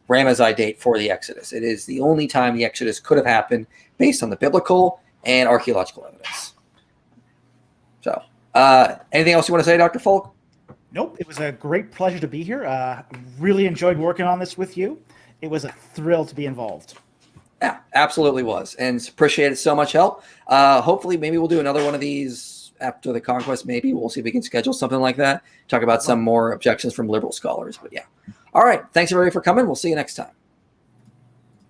[SPEAKER 1] Rameside date for the Exodus. It is the only time the Exodus could have happened based on the biblical and archaeological evidence. So, anything else you want to say, Dr. Falk?
[SPEAKER 2] Nope. It was a great pleasure to be here. Really enjoyed working on this with you. It was a thrill to be involved.
[SPEAKER 1] Yeah, absolutely was. And appreciated so much help. Hopefully, maybe we'll do another one of these after the conquest. Maybe we'll see if we can schedule something like that. Talk about some more objections from liberal scholars. But yeah. All right. Thanks everybody for coming. We'll see you next time.